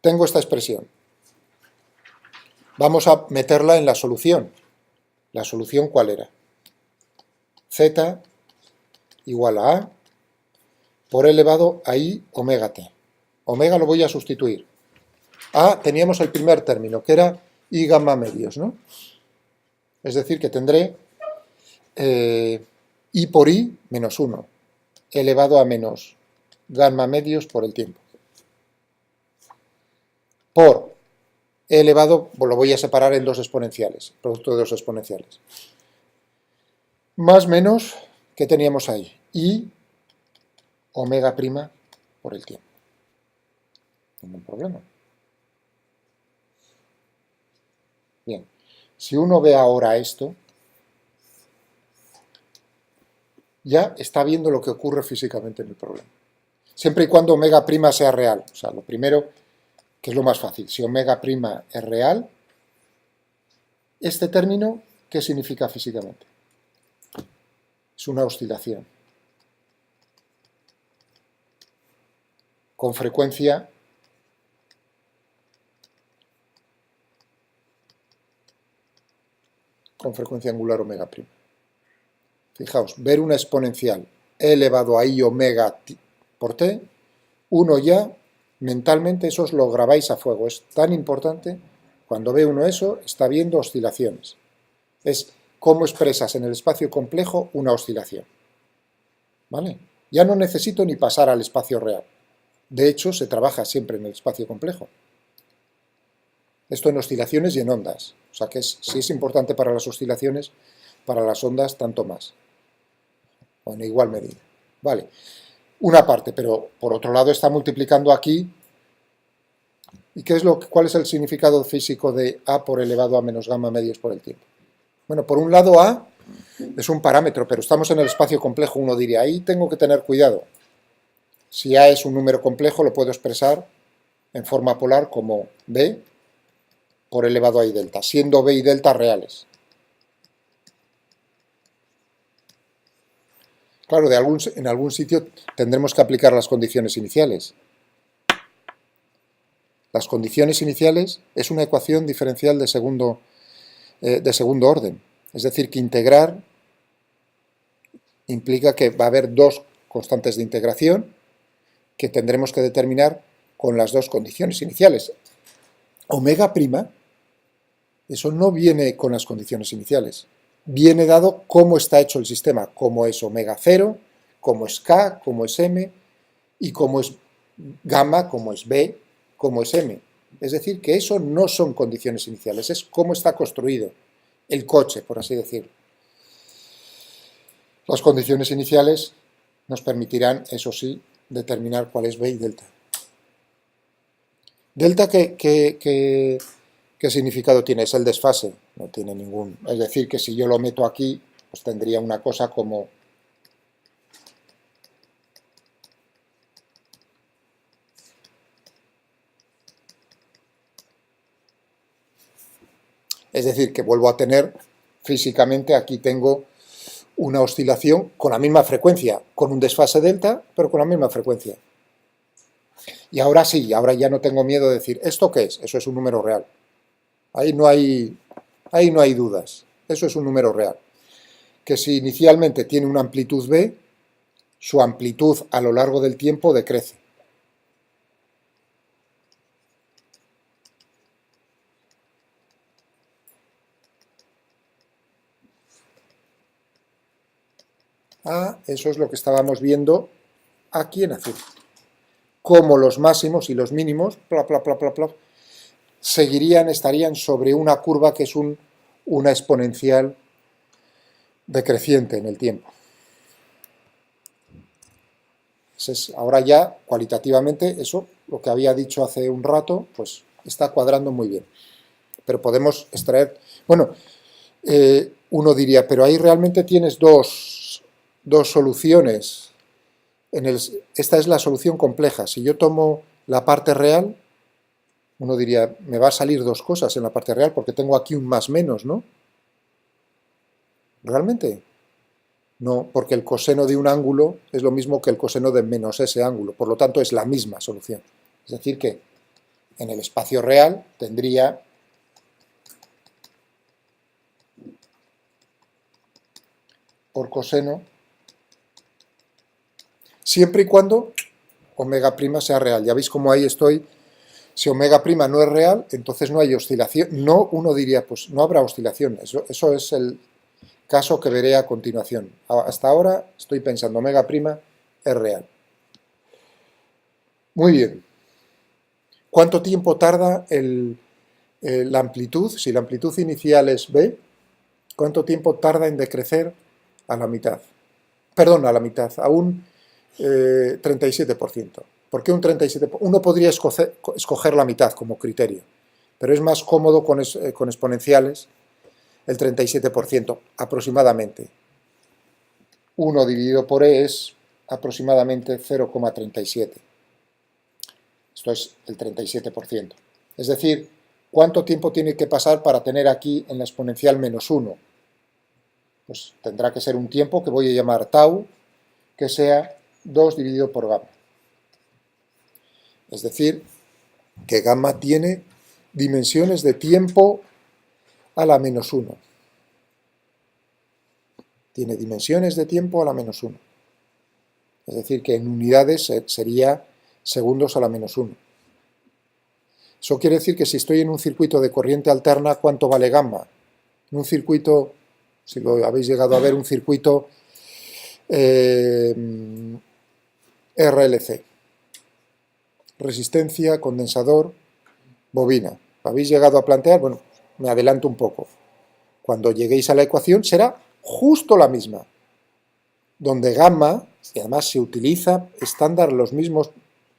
Tengo esta expresión. Vamos a meterla en la solución. ¿La solución cuál era? Z igual a A por elevado a I omega t. Omega lo voy a sustituir. A teníamos el primer término, que era I gamma medios, ¿no? Es decir, que tendré I por I menos 1, elevado a menos gamma medios por el tiempo. Por E elevado, lo voy a separar en dos exponenciales, producto de dos exponenciales. Más menos, ¿qué teníamos ahí? I omega prima por el tiempo. Ningún problema. Bien, si uno ve ahora esto, ya está viendo lo que ocurre físicamente en el problema. Siempre y cuando omega prima sea real. O sea, lo primero, que es lo más fácil, si omega prima es real, este término, ¿qué significa físicamente? Es una oscilación. Con frecuencia angular omega prima. Fijaos, ver una exponencial e elevado a I omega por t, uno ya, mentalmente, eso os lo grabáis a fuego. Es tan importante, cuando ve uno eso, está viendo oscilaciones. Es cómo expresas en el espacio complejo una oscilación. ¿Vale? Ya no necesito ni pasar al espacio real. De hecho, se trabaja siempre en el espacio complejo. Esto en oscilaciones y en ondas. O sea que si es importante para las oscilaciones, para las ondas tanto más. O en igual medida. Vale. Una parte, pero por otro lado está multiplicando aquí. ¿Y cuál es el significado físico de A por elevado a menos gamma medios por el tiempo? Bueno, por un lado A es un parámetro, pero estamos en el espacio complejo, uno diría, ahí tengo que tener cuidado. Si A es un número complejo, lo puedo expresar en forma polar como B por elevado a I delta, siendo B y delta reales. Claro, en algún sitio tendremos que aplicar las condiciones iniciales. Las condiciones iniciales es una ecuación diferencial de segundo orden. Es decir, que integrar implica que va a haber dos constantes de integración que tendremos que determinar con las dos condiciones iniciales. Omega prima, eso no viene con las condiciones iniciales. Viene dado cómo está hecho el sistema, cómo es omega 0, cómo es K, cómo es M, y cómo es gamma, cómo es B, cómo es M. Es decir, que eso no son condiciones iniciales, es cómo está construido el coche, por así decirlo. Las condiciones iniciales nos permitirán, eso sí, determinar cuál es B y delta. ¿Delta qué significado tiene? Es el desfase, no tiene ningún. Es decir, que si yo lo meto aquí, pues tendría una cosa como es decir, que vuelvo a tener físicamente, aquí tengo una oscilación con la misma frecuencia, con un desfase delta, pero con la misma frecuencia. Y ahora sí, ahora ya no tengo miedo de decir, ¿esto qué es? Eso es un número real. Ahí no hay dudas. Eso es un número real. Que si inicialmente tiene una amplitud B, su amplitud a lo largo del tiempo decrece. Eso es lo que estábamos viendo aquí en azul. Como los máximos y los mínimos, estarían sobre una curva que es una exponencial decreciente en el tiempo. Ahora ya, cualitativamente, eso, lo que había dicho hace un rato, pues está cuadrando muy bien. Pero podemos extraer... Bueno, uno diría, pero ahí realmente tienes dos soluciones. Esta es la solución compleja. Si yo tomo la parte real, uno diría, me va a salir dos cosas en la parte real porque tengo aquí un más menos, ¿no? ¿Realmente? No, porque el coseno de un ángulo es lo mismo que el coseno de menos ese ángulo, por lo tanto es la misma solución. Es decir que en el espacio real tendría por coseno siempre y cuando omega prima sea real. Ya veis cómo ahí estoy. Si omega prima no es real, entonces no hay oscilación. No, uno diría, pues no habrá oscilación. Eso es el caso que veré a continuación. Hasta ahora estoy pensando, omega prima es real. Muy bien. ¿Cuánto tiempo tarda la amplitud? Si la amplitud inicial es B, ¿cuánto tiempo tarda en decrecer a la mitad? Perdón, a la mitad, a un 37%. ¿Por qué un 37%? Uno podría escoger la mitad como criterio, pero es más cómodo con exponenciales el 37%, aproximadamente. 1 dividido por E es aproximadamente 0,37. Esto es el 37%. Es decir, ¿cuánto tiempo tiene que pasar para tener aquí en la exponencial menos 1? Pues tendrá que ser un tiempo que voy a llamar tau, que sea 2 dividido por gamma. Es decir, que gamma tiene dimensiones de tiempo a la menos 1. Tiene dimensiones de tiempo a la menos 1. Es decir, que en unidades sería segundos a la menos 1. Eso quiere decir que si estoy en un circuito de corriente alterna, ¿cuánto vale gamma? En un circuito, si lo habéis llegado a ver, un circuito RLC. resistencia, condensador, bobina. ¿Lo habéis llegado a plantear? Bueno, me adelanto un poco. Cuando lleguéis a la ecuación será justo la misma, donde gamma, y además se utiliza estándar los mismos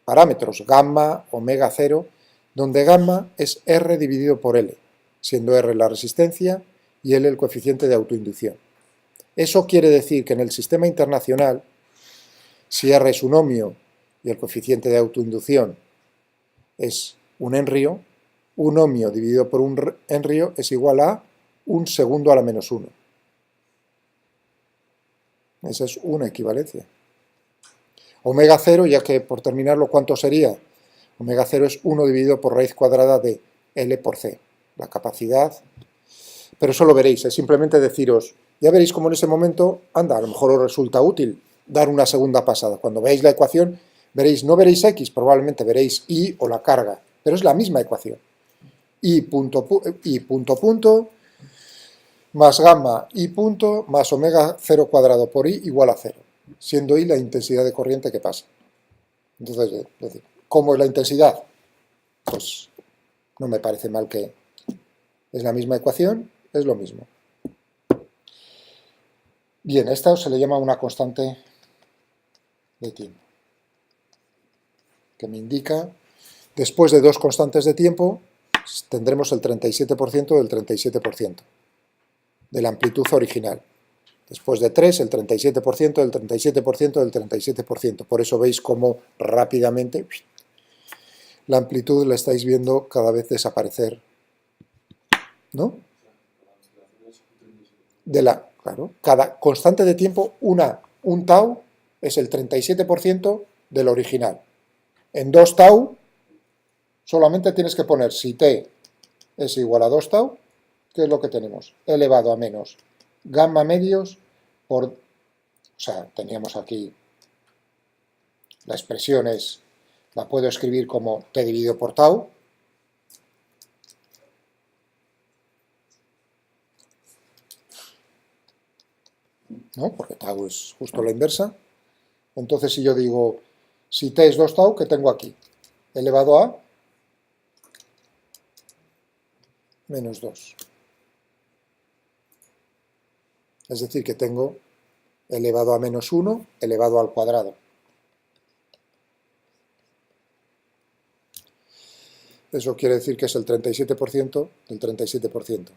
parámetros, gamma, omega 0, donde gamma es R dividido por L, siendo R la resistencia y L el coeficiente de autoinducción. Eso quiere decir que en el sistema internacional, si R es un ohmio y el coeficiente de autoinducción es un henrio, un ohmio dividido por un henrio es igual a un segundo a la menos 1. Esa es una equivalencia. Omega 0, ya que por terminarlo, ¿cuánto sería? Omega 0 es 1 dividido por raíz cuadrada de L por C, la capacidad. Pero eso lo veréis, es simplemente deciros, ya veréis cómo en ese momento, anda, a lo mejor os resulta útil dar una segunda pasada. Cuando veáis la ecuación, veréis, no veréis X, probablemente veréis Y o la carga, pero es la misma ecuación. Y punto más gamma Y punto más omega 0 cuadrado por Y igual a 0, siendo Y la intensidad de corriente que pasa. Entonces, ¿cómo es la intensidad? Pues no me parece mal que es la misma ecuación, es lo mismo. Bien, a esta se le llama una constante de tiempo, que me indica, después de dos constantes de tiempo, tendremos el 37% del 37% de la amplitud original. Después de 3, el 37% del 37% del 37%. Por eso veis cómo rápidamente la amplitud la estáis viendo cada vez desaparecer, ¿no? Claro, cada constante de tiempo, un tau es el 37% del original. En 2 tau solamente tienes que poner, si t es igual a 2 tau, ¿qué es lo que tenemos? Elevado a menos gamma medios por, o sea, teníamos aquí, la expresión es, la puedo escribir como t dividido por tau, ¿no? Porque tau es justo la inversa. Entonces, si yo digo, si t es 2 tau, ¿qué tengo aquí? Elevado a menos 2. Es decir, que tengo elevado a menos 1 elevado al cuadrado. Eso quiere decir que es el 37% del 37%.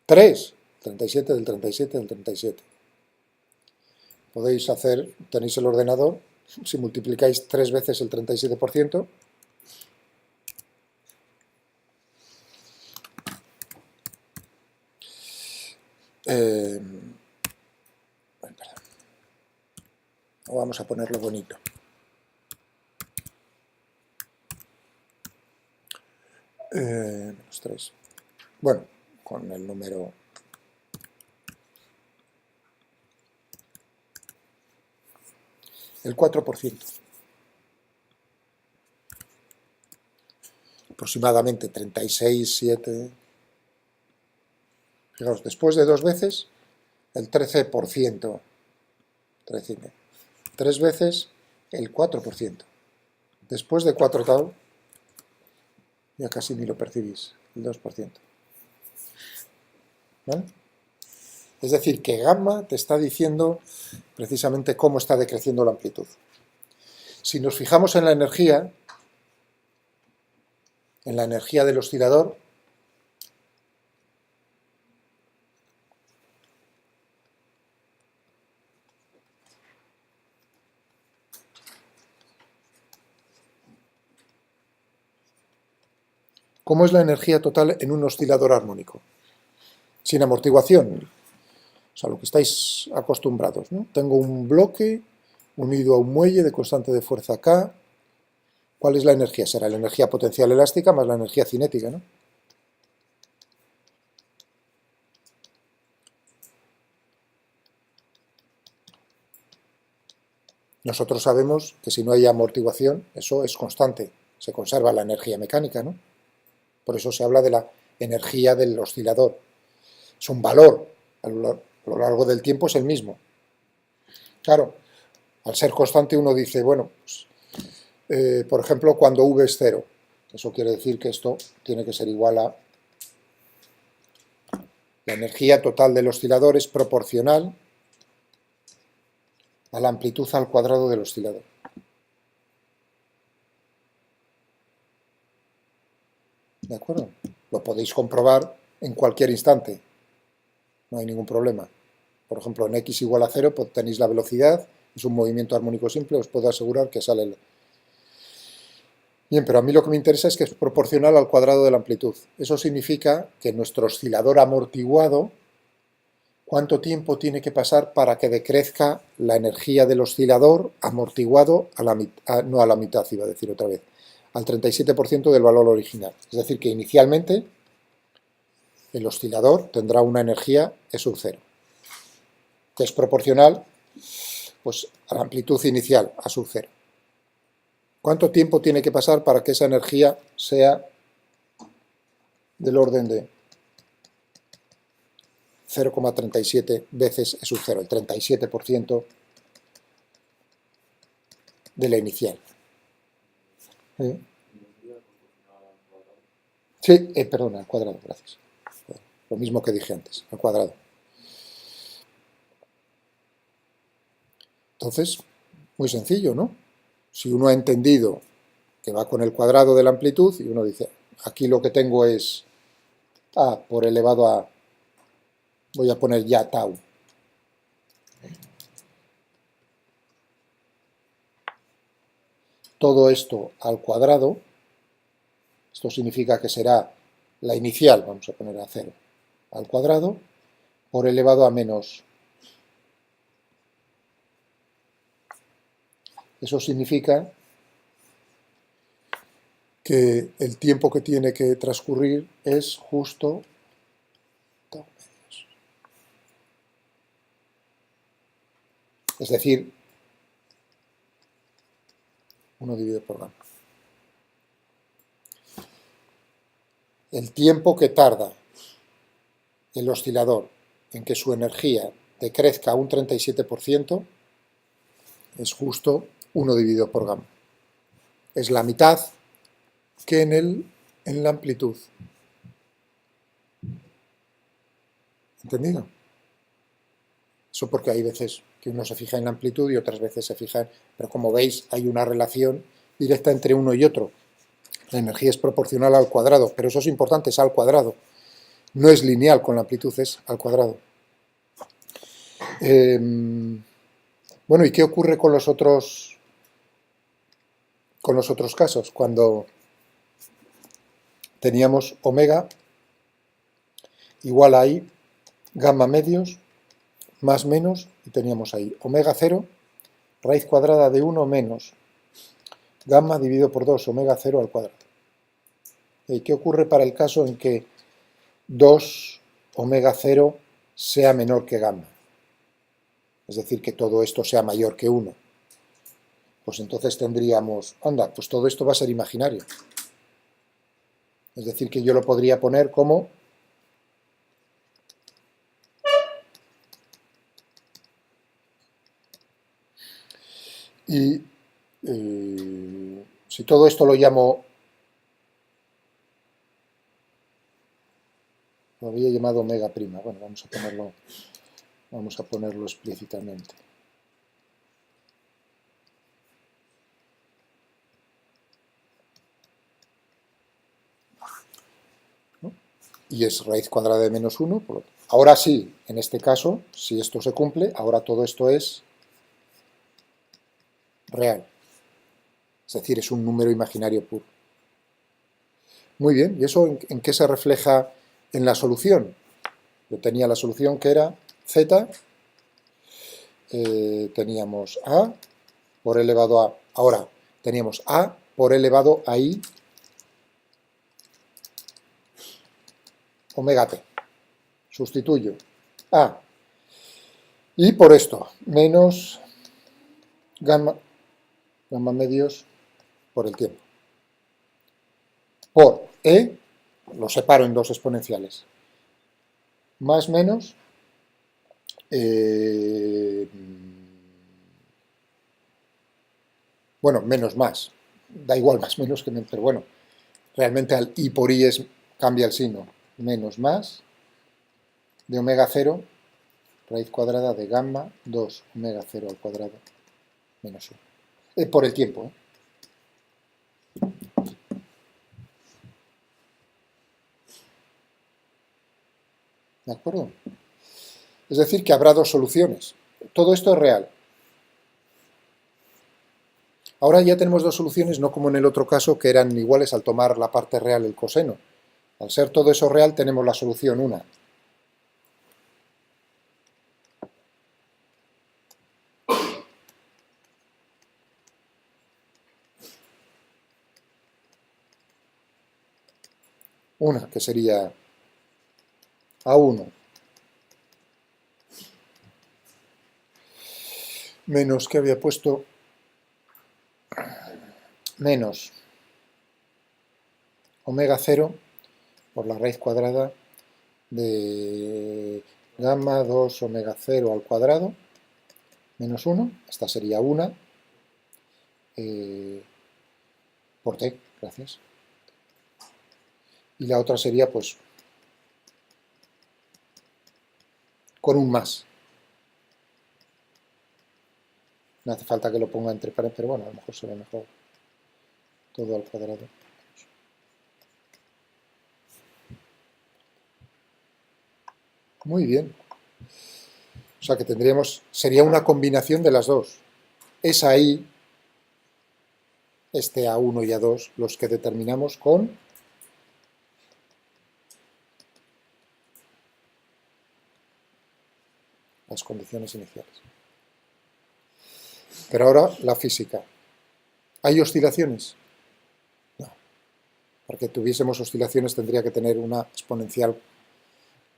3, 37 del 37 del 37. Podéis hacer, tenéis el ordenador, si multiplicáis 3 veces el 37%, vamos a ponerlo bonito. Menos 3. Bueno, con el número... el 4%. Aproximadamente 36,7. Fijaos, después de 2 veces, el 13%. 3 veces, el 4%. Después de 4 tau, ya casi ni lo percibís, el 2%. ¿Vale? Es decir, que gamma te está diciendo precisamente cómo está decreciendo la amplitud. Si nos fijamos en la energía del oscilador, ¿cómo es la energía total en un oscilador armónico? Sin amortiguación, o sea, lo que estáis acostumbrados, ¿no? Tengo un bloque unido a un muelle de constante de fuerza K. ¿Cuál es la energía? Será la energía potencial elástica más la energía cinética, ¿no? Nosotros sabemos que si no hay amortiguación, eso es constante, se conserva la energía mecánica, ¿no? Por eso se habla de la energía del oscilador. Es un valor, a lo largo del tiempo es el mismo. Claro, al ser constante uno dice, bueno, pues por ejemplo, cuando V es 0. Eso quiere decir que esto tiene que ser igual a la energía total del oscilador es proporcional a la amplitud al cuadrado del oscilador. ¿De acuerdo? Lo podéis comprobar en cualquier instante. No hay ningún problema. Por ejemplo, en x igual a 0 pues tenéis la velocidad, es un movimiento armónico simple, os puedo asegurar que sale el... Bien, pero a mí lo que me interesa es que es proporcional al cuadrado de la amplitud. Eso significa que nuestro oscilador amortiguado, ¿cuánto tiempo tiene que pasar para que decrezca la energía del oscilador amortiguado a la mitad, no a la mitad, iba a decir otra vez, al 37% del valor original? Es decir, que inicialmente el oscilador tendrá una energía E sub 0, que es proporcional pues, a la amplitud inicial, A sub 0. ¿Cuánto tiempo tiene que pasar para que esa energía sea del orden de 0,37 veces E sub 0, el 37% de la inicial? Sí, perdona, al cuadrado, gracias. Lo mismo que dije antes, al cuadrado. Entonces, muy sencillo, ¿no? Si uno ha entendido que va con el cuadrado de la amplitud y uno dice, aquí lo que tengo es A por elevado a, voy a poner ya tau. Todo esto al cuadrado, esto significa que será la inicial, vamos a poner a 0, al cuadrado, por elevado a menos. Eso significa que el tiempo que tiene que transcurrir es justo tau medios. Es decir, 1 dividido por gamma. El tiempo que tarda el oscilador en que su energía decrezca un 37% es justo 1 dividido por gamma. Es la mitad que en la amplitud. ¿Entendido? Eso porque hay veces que uno se fija en la amplitud y otras veces se fija en... Pero como veis, hay una relación directa entre uno y otro. La energía es proporcional al cuadrado, pero eso es importante, es al cuadrado. No es lineal con la amplitud, es al cuadrado. Bueno, ¿y qué ocurre con los otros casos? Cuando teníamos omega igual a i, gamma medios, más menos, y teníamos ahí omega 0, raíz cuadrada de 1 menos gamma dividido por 2, omega 0 al cuadrado. ¿Y qué ocurre para el caso en que 2 omega 0 sea menor que gamma? Es decir, que todo esto sea mayor que 1. Pues entonces tendríamos, anda, pues todo esto va a ser imaginario. Es decir, que yo lo podría poner como y si todo esto lo llamo, lo había llamado omega prima, bueno, vamos a ponerlo explícitamente. ¿No? Y es raíz cuadrada de menos 1. Ahora sí, en este caso, si esto se cumple, ahora todo esto es real. Es decir, es un número imaginario puro. Muy bien, ¿y eso en qué se refleja en la solución? Yo tenía la solución que era z, teníamos a por elevado a, ahora teníamos a por elevado a i omega t. Sustituyo a y por esto, menos gamma medios por el tiempo. Por e, lo separo en dos exponenciales, más menos bueno, menos más, da igual más menos que menos, pero bueno, realmente al i por i cambia el signo, menos más de omega 0, raíz cuadrada de gamma 2 omega 0 al cuadrado menos 1. Por el tiempo, ¿eh? ¿De acuerdo? Es decir, que habrá dos soluciones. Todo esto es real. Ahora ya tenemos dos soluciones, no como en el otro caso, que eran iguales al tomar la parte real el coseno. Al ser todo eso real, tenemos la solución 1. Una, que sería A1 menos, que había puesto, menos omega 0 por la raíz cuadrada de gamma 2 omega 0 al cuadrado menos 1, esta sería 1 por t, gracias. Y la otra sería pues con un más. No hace falta que lo ponga entre paréntesis, pero bueno, a lo mejor se ve mejor todo al cuadrado. Muy bien. O sea que tendríamos, sería una combinación de las dos. Es ahí, este A1 y A2, los que determinamos con las condiciones iniciales. Pero ahora la física. ¿Hay oscilaciones? No. Para que tuviésemos oscilaciones tendría que tener una exponencial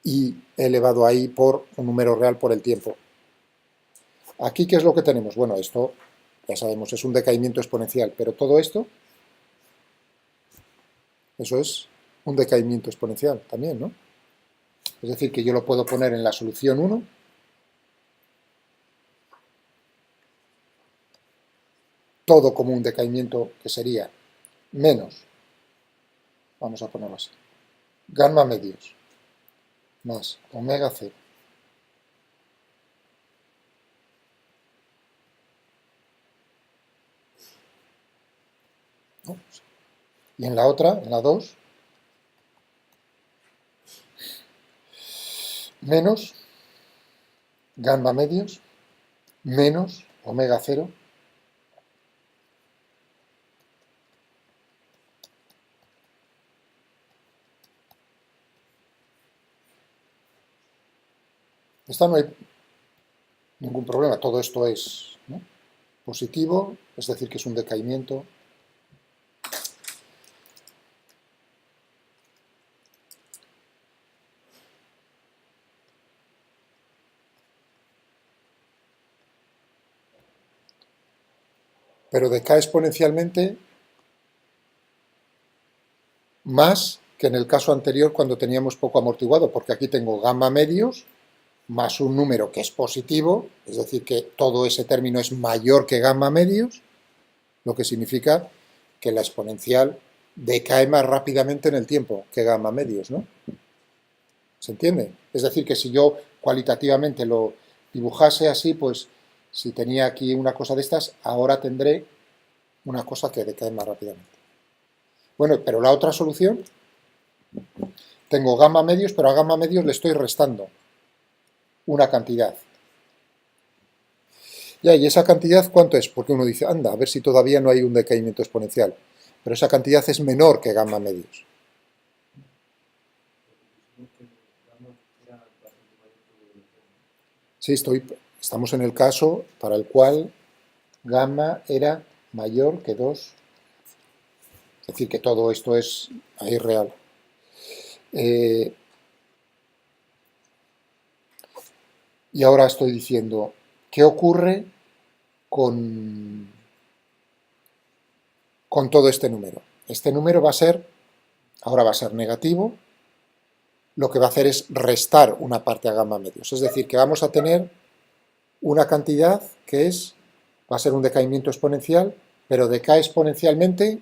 i elevado a i por un número real por el tiempo. Aquí, ¿qué es lo que tenemos? Bueno, esto, ya sabemos, es un decaimiento exponencial, pero todo esto, eso es un decaimiento exponencial también, ¿no? Es decir, que yo lo puedo poner en la solución 1, todo como un decaimiento que sería menos, vamos a ponerlo así, gamma medios más omega 0 ¿no? Y en la otra, en la 2, menos gamma medios menos omega 0 esta no hay ningún problema, todo esto es, ¿no?, positivo, es decir que es un decaimiento. Pero decae exponencialmente más que en el caso anterior cuando teníamos poco amortiguado, porque aquí tengo gamma medios más un número que es positivo, es decir, que todo ese término es mayor que gamma medios, lo que significa que la exponencial decae más rápidamente en el tiempo que gamma medios, ¿no? ¿Se entiende? Es decir, que si yo cualitativamente lo dibujase así, pues si tenía aquí una cosa de estas, ahora tendré una cosa que decae más rápidamente. Bueno, pero la otra solución, tengo gamma medios, pero a gamma medios le estoy restando una cantidad. Ya, ¿y esa cantidad cuánto es? Porque uno dice, anda, a ver si todavía no hay un decaimiento exponencial. Pero esa cantidad es menor que gamma medios. Sí, estamos en el caso para el cual gamma era mayor que 2. Es decir, que todo esto es ahí real. Y ahora estoy diciendo, ¿qué ocurre con todo este número? Este número va a ser, ahora va a ser negativo, lo que va a hacer es restar una parte a gamma medios. Es decir, que vamos a tener una cantidad que va a ser un decaimiento exponencial pero decae exponencialmente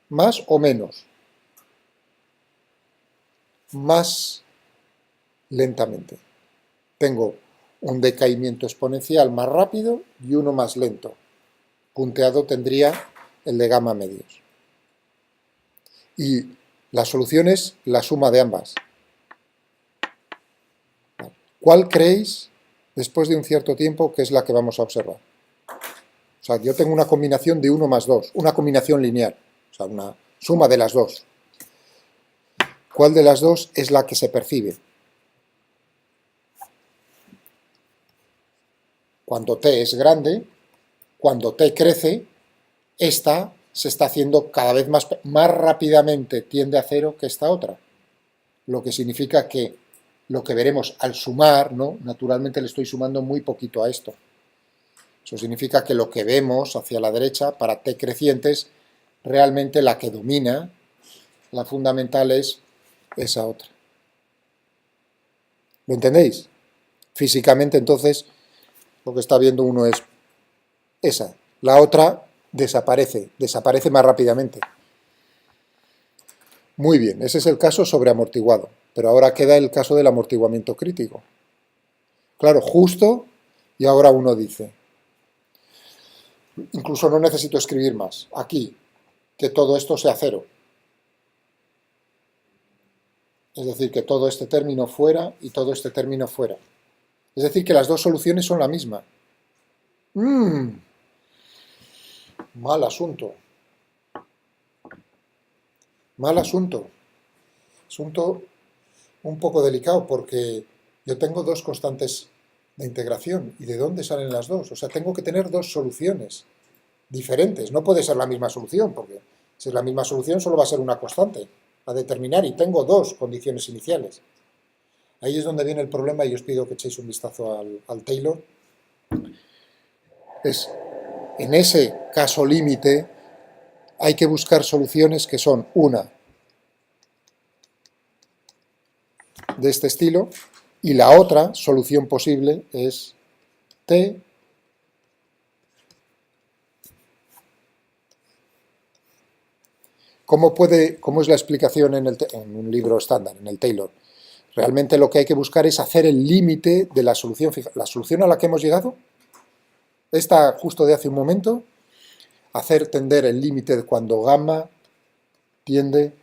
más o menos, más lentamente. Tengo un decaimiento exponencial más rápido y uno más lento. Punteado tendría el de gamma medios. Y la solución es la suma de ambas. ¿Cuál creéis, después de un cierto tiempo, que es la que vamos a observar? O sea, yo tengo una combinación de 1 más 2, una combinación lineal, o sea, una suma de las dos. ¿Cuál de las dos es la que se percibe? Cuando t es grande, cuando t crece, esta se está haciendo cada vez más rápidamente, tiende a cero que esta otra. Lo que significa que lo que veremos al sumar, ¿no? Naturalmente le estoy sumando muy poquito a esto. Eso significa que lo que vemos hacia la derecha, para t crecientes, realmente la que domina, la fundamental es esa otra. ¿Lo entendéis? Físicamente, entonces, lo que está viendo uno es esa. La otra desaparece más rápidamente. Muy bien, ese es el caso sobre amortiguado. Pero ahora queda el caso del amortiguamiento crítico. Claro, justo, y ahora uno dice, incluso no necesito escribir más, aquí, que todo esto sea cero. Es decir, que todo este término fuera y todo este término fuera. Es decir, que las dos soluciones son la misma. Mal asunto. Mal asunto. Asunto un poco delicado porque yo tengo dos constantes de integración. ¿Y de dónde salen las dos? O sea, tengo que tener dos soluciones diferentes. No puede ser la misma solución, porque si es la misma solución solo va a ser una constante a determinar y tengo dos condiciones iniciales. Ahí es donde viene el problema y os pido que echéis un vistazo al Taylor. En ese caso límite hay que buscar soluciones que son una de este estilo y la otra solución posible es t ¿Cómo es la explicación en un libro estándar, en el Taylor? Realmente lo que hay que buscar es hacer el límite de la solución. La solución a la que hemos llegado, esta justo de hace un momento, hacer tender el límite cuando gamma tiende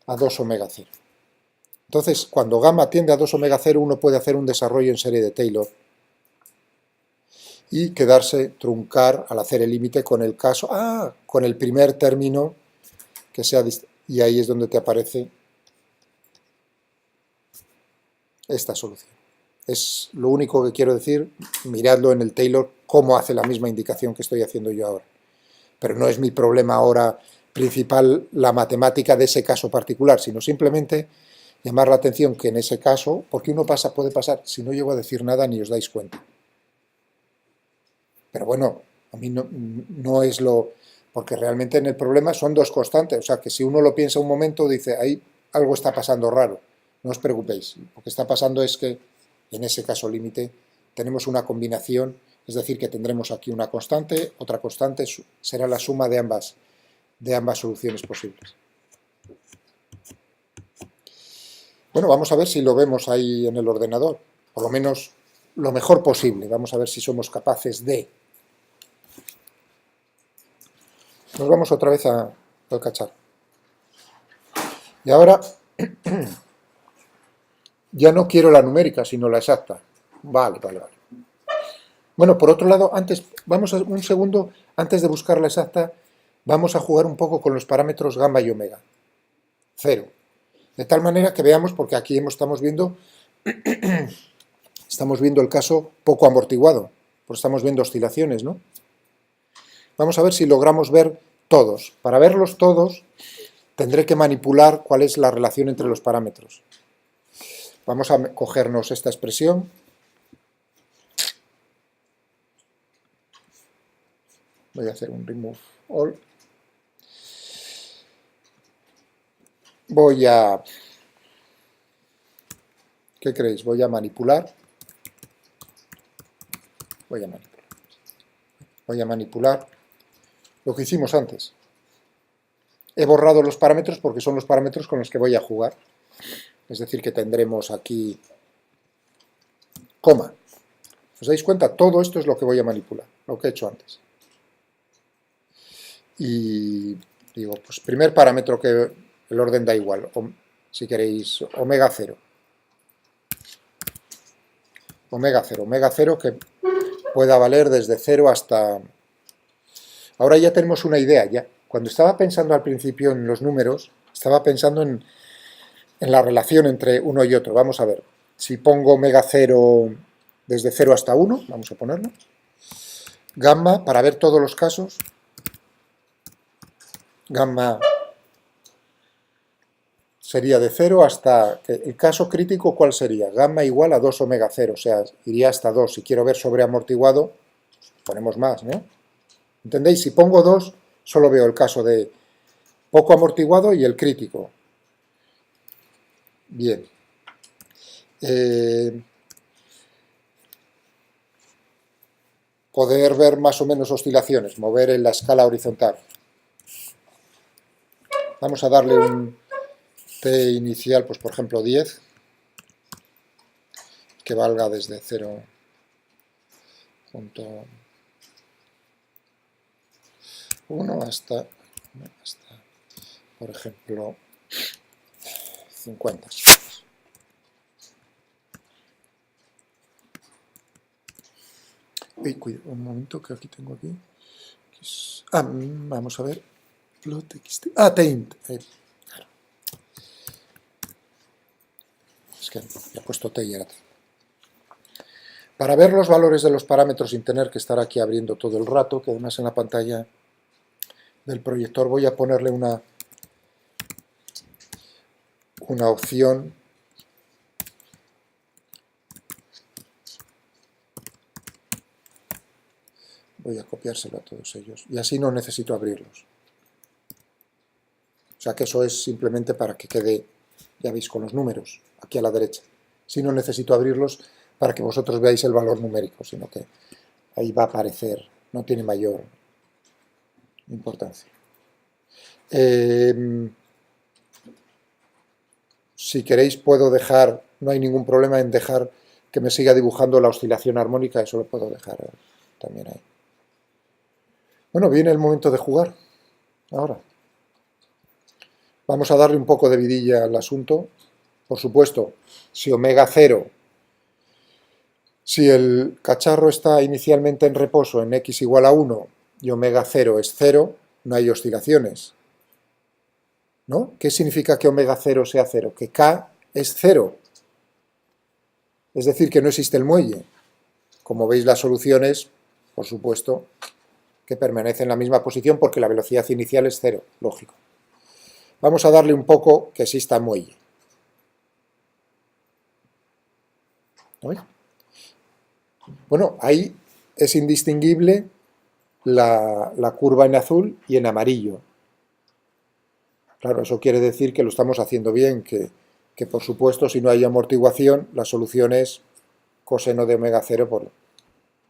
a 2 omega 0. Entonces, cuando gamma tiende a 2 omega 0, uno puede hacer un desarrollo en serie de Taylor y quedarse truncar al hacer el límite con el caso, con el primer término que sea, y ahí es donde te aparece esta solución. Es lo único que quiero decir, miradlo en el Taylor, cómo hace la misma indicación que estoy haciendo yo ahora. Pero no es mi problema ahora principal la matemática de ese caso particular, sino simplemente llamar la atención que en ese caso, porque uno puede pasar, si no llego a decir nada ni os dais cuenta. Pero bueno, a mí no es lo... porque realmente en el problema son dos constantes, o sea que si uno lo piensa un momento dice, ahí algo está pasando raro. No os preocupéis, lo que está pasando es que en ese caso límite tenemos una combinación, es decir, que tendremos aquí una constante, otra constante, será la suma de ambas soluciones posibles. Bueno, vamos a ver si lo vemos ahí en el ordenador, por lo menos lo mejor posible, vamos a ver si somos capaces de... Nos vamos otra vez al cacharro. Y ahora ya no quiero la numérica, sino la exacta. Vale. Bueno, por otro lado, vamos a un segundo, antes de buscar la exacta, vamos a jugar un poco con los parámetros gamma y omega. 0. De tal manera que veamos, porque aquí estamos viendo el caso poco amortiguado, porque estamos viendo oscilaciones, ¿no? Vamos a ver si logramos ver todos. Para verlos todos, tendré que manipular cuál es la relación entre los parámetros. Vamos a cogernos esta expresión. Voy a hacer un remove all. ¿Qué creéis? Voy a manipular lo que hicimos antes. He borrado los parámetros porque son los parámetros con los que voy a jugar. Es decir, que tendremos aquí coma. ¿Os dais cuenta? Todo esto es lo que voy a manipular, lo que he hecho antes. Y digo, pues primer parámetro que el orden da igual, si queréis, omega 0. Omega 0 que pueda valer desde 0 hasta... Ahora ya tenemos una idea, ya. Cuando estaba pensando al principio en los números, estaba pensando en la relación entre uno y otro. Vamos a ver, si pongo omega 0 desde 0 hasta 1, vamos a ponerlo, gamma, para ver todos los casos, gamma sería de 0 hasta... El caso crítico, ¿cuál sería? Gamma igual a 2 omega 0, o sea, iría hasta 2. Si quiero ver sobreamortiguado, ponemos más, ¿no? ¿Entendéis? Si pongo 2, solo veo el caso de poco amortiguado y el crítico. Bien. Poder ver más o menos oscilaciones, mover en la escala horizontal. Vamos a darle un T inicial, pues por ejemplo 10, que valga desde 0.1 hasta, por ejemplo, 50. Uy, cuidado, un momento, que aquí tengo aquí. Vamos a ver. Taint. Claro. Es que ya he puesto T y era T. Para ver los valores de los parámetros sin tener que estar aquí abriendo todo el rato, que además en la pantalla del proyector voy a ponerle una opción voy a copiárselo a todos ellos y así no necesito abrirlos. O sea que eso es simplemente para que quede, ya veis, con los números aquí a la derecha. Si no necesito abrirlos para que vosotros veáis el valor numérico, sino que ahí va a aparecer, no tiene mayor importancia. Si queréis puedo dejar, no hay ningún problema en dejar que me siga dibujando la oscilación armónica, eso lo puedo dejar también ahí. Bueno, viene el momento de jugar, ahora. Vamos a darle un poco de vidilla al asunto. Por supuesto, si omega 0, si el cacharro está inicialmente en reposo en x igual a 1 y omega 0 es 0, no hay oscilaciones. ¿No? ¿Qué significa que omega 0 sea 0? Que K es 0. Es decir, que no existe el muelle. Como veis, las soluciones, por supuesto, que permanecen en la misma posición porque la velocidad inicial es 0, lógico. Vamos a darle un poco que exista muelle. ¿No? Bueno, ahí es indistinguible la curva en azul y en amarillo. Claro, eso quiere decir que lo estamos haciendo bien, que por supuesto si no hay amortiguación, la solución es coseno de omega 0 por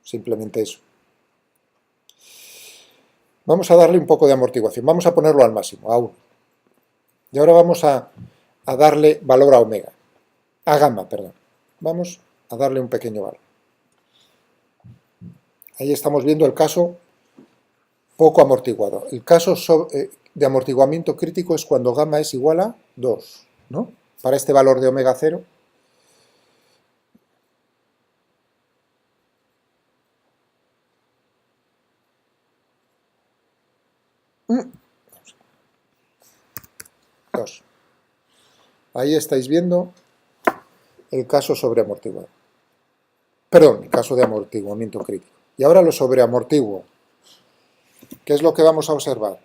simplemente eso. Vamos a darle un poco de amortiguación, vamos a ponerlo al máximo, a 1. Y ahora vamos a darle valor a omega, a gamma, perdón. Vamos a darle un pequeño valor. Ahí estamos viendo el caso poco amortiguado. El caso de amortiguamiento crítico es cuando gamma es igual a 2, ¿no? Para este valor de omega 0. Ahí estáis viendo el caso sobreamortiguado. Perdón, el caso de amortiguamiento crítico. Y ahora lo sobreamortiguo. ¿Qué es lo que vamos a observar?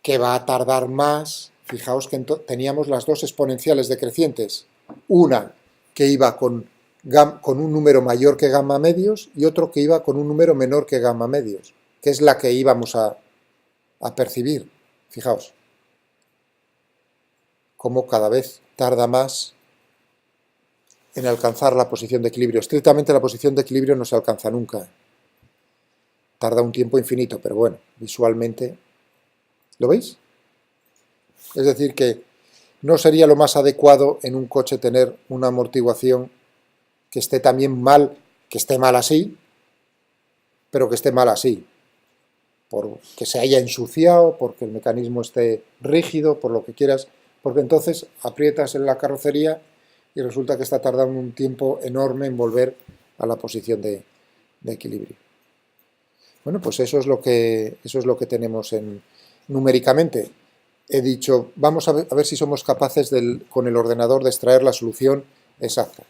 Que va a tardar más. Fijaos que teníamos las dos exponenciales decrecientes. Una que iba con un número mayor que gamma medios y otro que iba con un número menor que gamma medios, que es la que íbamos a percibir. Fijaos cómo cada vez tarda más en alcanzar la posición de equilibrio. Estrictamente la posición de equilibrio no se alcanza nunca. tarda un tiempo infinito, pero bueno, visualmente, ¿lo veis? Es decir que no sería lo más adecuado en un coche tener una amortiguación que esté también mal, que esté mal así, pero que esté mal así, porque se haya ensuciado, porque el mecanismo esté rígido, por lo que quieras, porque entonces aprietas en la carrocería y resulta que está tardando un tiempo enorme en volver a la posición de equilibrio. Bueno, pues eso es lo que tenemos numéricamente. He dicho, vamos a ver si somos capaces con el ordenador de extraer la solución exacta.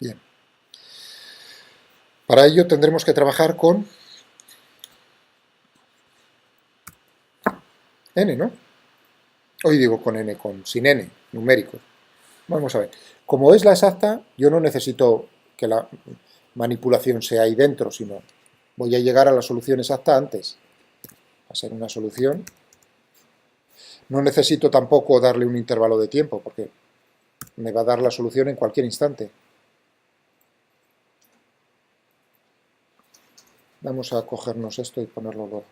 Bien. Para ello tendremos que trabajar con n, ¿no? Hoy digo con n, sin n, numéricos. Vamos a ver. Como es la exacta, yo no necesito que la manipulación sea ahí dentro, sino voy a llegar a la solución exacta antes. Va a ser una solución. No necesito tampoco darle un intervalo de tiempo, porque me va a dar la solución en cualquier instante. Vamos a cogernos esto y ponerlo luego.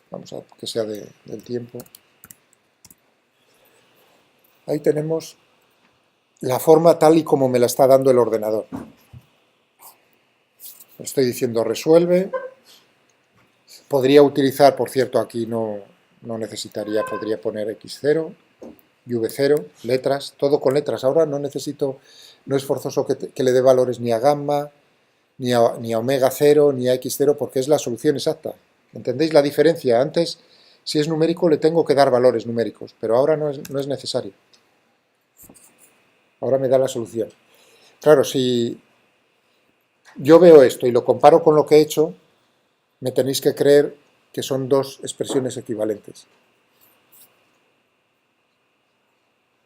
Vamos a que sea del tiempo. Ahí tenemos la forma tal y como me la está dando el ordenador. Estoy diciendo resuelve. Podría utilizar, por cierto, aquí no necesitaría, podría poner x0, y v0, letras, todo con letras. Ahora no necesito, no es forzoso que le dé valores ni a gamma, ni a omega 0, ni a x0, porque es la solución exacta. ¿Entendéis la diferencia? Antes, si es numérico, le tengo que dar valores numéricos, pero ahora no es necesario. Ahora me da la solución. Claro, si yo veo esto y lo comparo con lo que he hecho, me tenéis que creer que son dos expresiones equivalentes.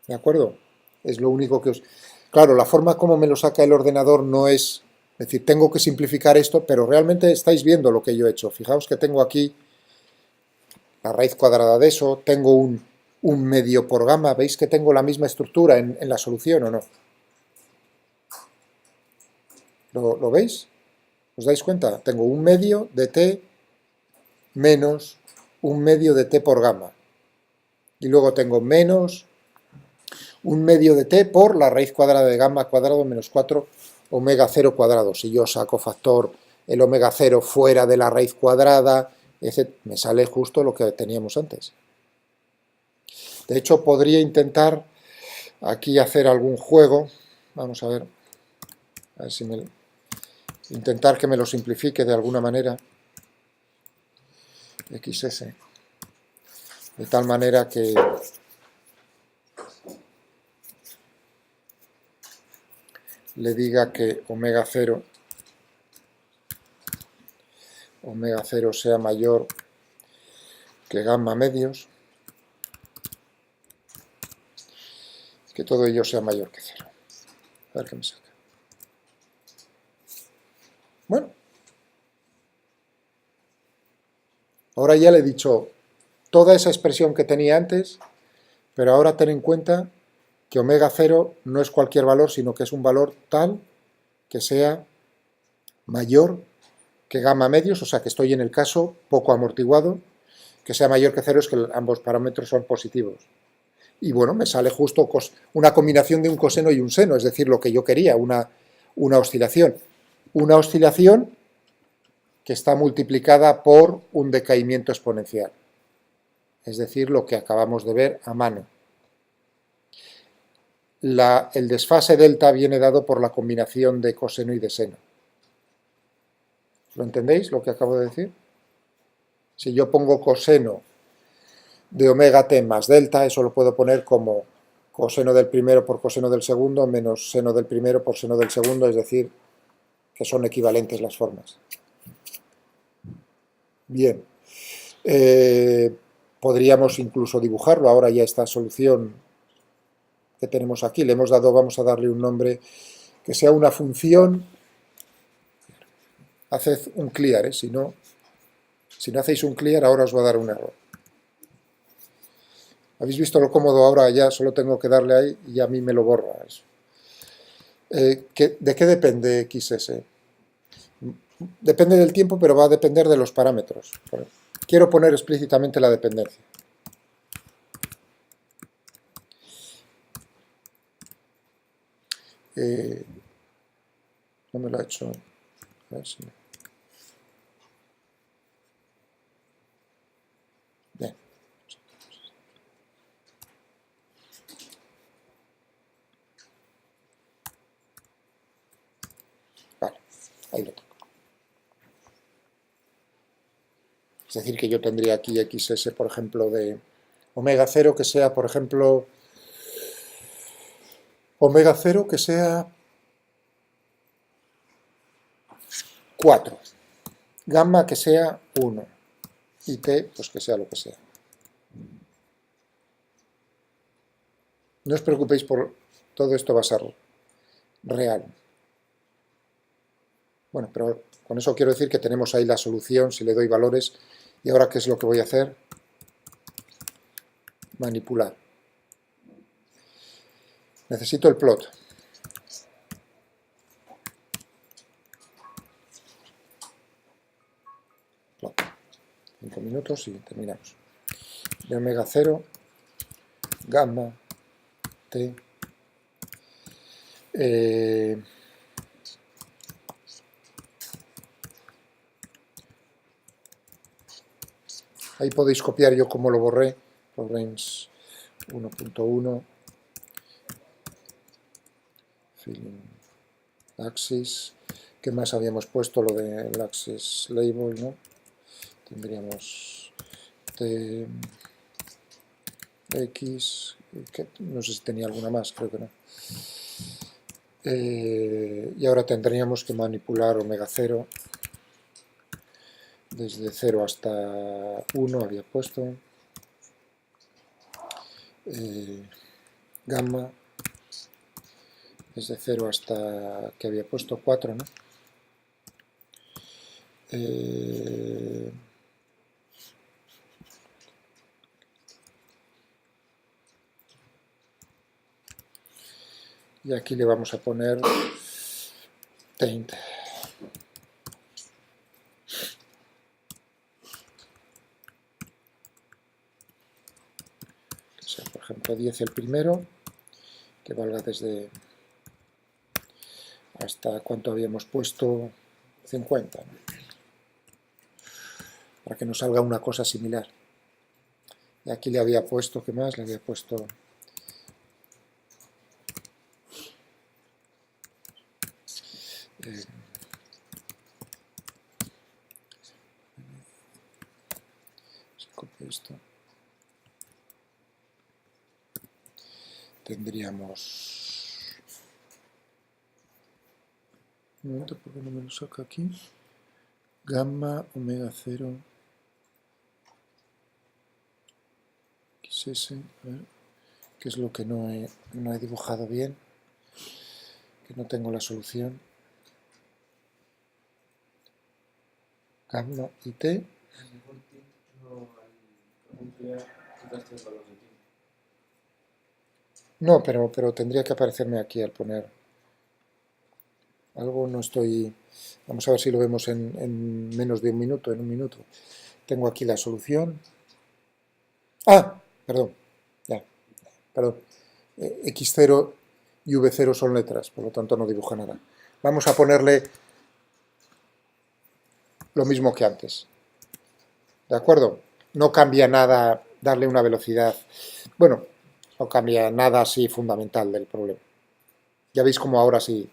¿De acuerdo? Es lo único que os... Claro, la forma como me lo saca el ordenador no es... Es decir, tengo que simplificar esto, pero realmente estáis viendo lo que yo he hecho. Fijaos que tengo aquí la raíz cuadrada de eso, tengo un medio por gamma. ¿Veis que tengo la misma estructura en la solución o no? ¿Lo veis? ¿Os dais cuenta? Tengo un medio de t menos un medio de t por gamma. Y luego tengo menos un medio de t por la raíz cuadrada de gamma cuadrado menos 4 omega 0 cuadrado. Si yo saco factor el omega 0 fuera de la raíz cuadrada, me sale justo lo que teníamos antes. De hecho, podría intentar aquí hacer algún juego. Vamos a ver si intentar que me lo simplifique de alguna manera. XS. De tal manera que le diga que omega 0 sea mayor que gamma medios, que todo ello sea mayor que 0. A ver qué me saca. Bueno, ahora ya le he dicho toda esa expresión que tenía antes, pero ahora ten en cuenta que omega 0 no es cualquier valor, sino que es un valor tal que sea mayor que gamma medios, o sea que estoy en el caso poco amortiguado, que sea mayor que 0 es que ambos parámetros son positivos. Y bueno, me sale justo una combinación de un coseno y un seno, es decir, lo que yo quería, una oscilación. Una oscilación que está multiplicada por un decaimiento exponencial, es decir, lo que acabamos de ver a mano. El desfase delta viene dado por la combinación de coseno y de seno. ¿Lo entendéis lo que acabo de decir? Si yo pongo coseno de omega t más delta, eso lo puedo poner como coseno del primero por coseno del segundo menos seno del primero por seno del segundo, es decir, que son equivalentes las formas. Bien, podríamos incluso dibujarlo, ahora ya esta solución que tenemos aquí. Le hemos dado, vamos a darle un nombre que sea una función. Haced un clear, si no hacéis un clear, ahora os va a dar un error. ¿Habéis visto lo cómodo? Ahora ya solo tengo que darle ahí y a mí me lo borra eso. ¿De qué depende XS? Depende del tiempo, pero va a depender de los parámetros. Quiero poner explícitamente la dependencia. No me lo ha hecho. A ver si... Bien. Vale, ahí lo tengo. Es decir, que yo tendría aquí XS, por ejemplo, de omega 0, que sea, por ejemplo, omega 0 que sea 4, gamma que sea 1 y t, pues que sea lo que sea. No os preocupéis por todo esto, va a ser real. Bueno, pero con eso quiero decir que tenemos ahí la solución, si le doy valores. ¿Y ahora qué es lo que voy a hacer? Manipular. Necesito el plot. Plot. 5 minutos y terminamos. De omega 0, gamma, t. Ahí podéis copiar yo como lo borré. Range 1.1. Filling axis. ¿Qué más habíamos puesto? Lo del axis label, ¿no? Tendríamos t, x, que no sé si tenía alguna más, creo que no. Y ahora tendríamos que manipular omega 0 desde 0 hasta 1 había puesto, gamma desde 0 hasta, que había puesto 4, ¿no? Y aquí le vamos a poner taint. Que sea, por ejemplo, 10 el primero, que valga desde hasta cuánto habíamos puesto, 50, ¿no? Para que nos salga una cosa similar. Y aquí le había puesto, ¿qué más? Le había puesto si copio esto, tendríamos un momento, ¿por qué no me lo saca aquí? Gamma, omega 0, XS, a ver, que es lo que no he dibujado bien, que no tengo la solución. Gamma y t. No, pero tendría que aparecerme aquí al poner algo. No estoy... Vamos a ver si lo vemos en menos de un minuto, en un minuto. Tengo aquí la solución. Ah, perdón, ya, perdón. X0 y V0 son letras, por lo tanto no dibuja nada. Vamos a ponerle lo mismo que antes. ¿De acuerdo? No cambia nada darle una velocidad. Bueno, no cambia nada así fundamental del problema. Ya veis como ahora sí.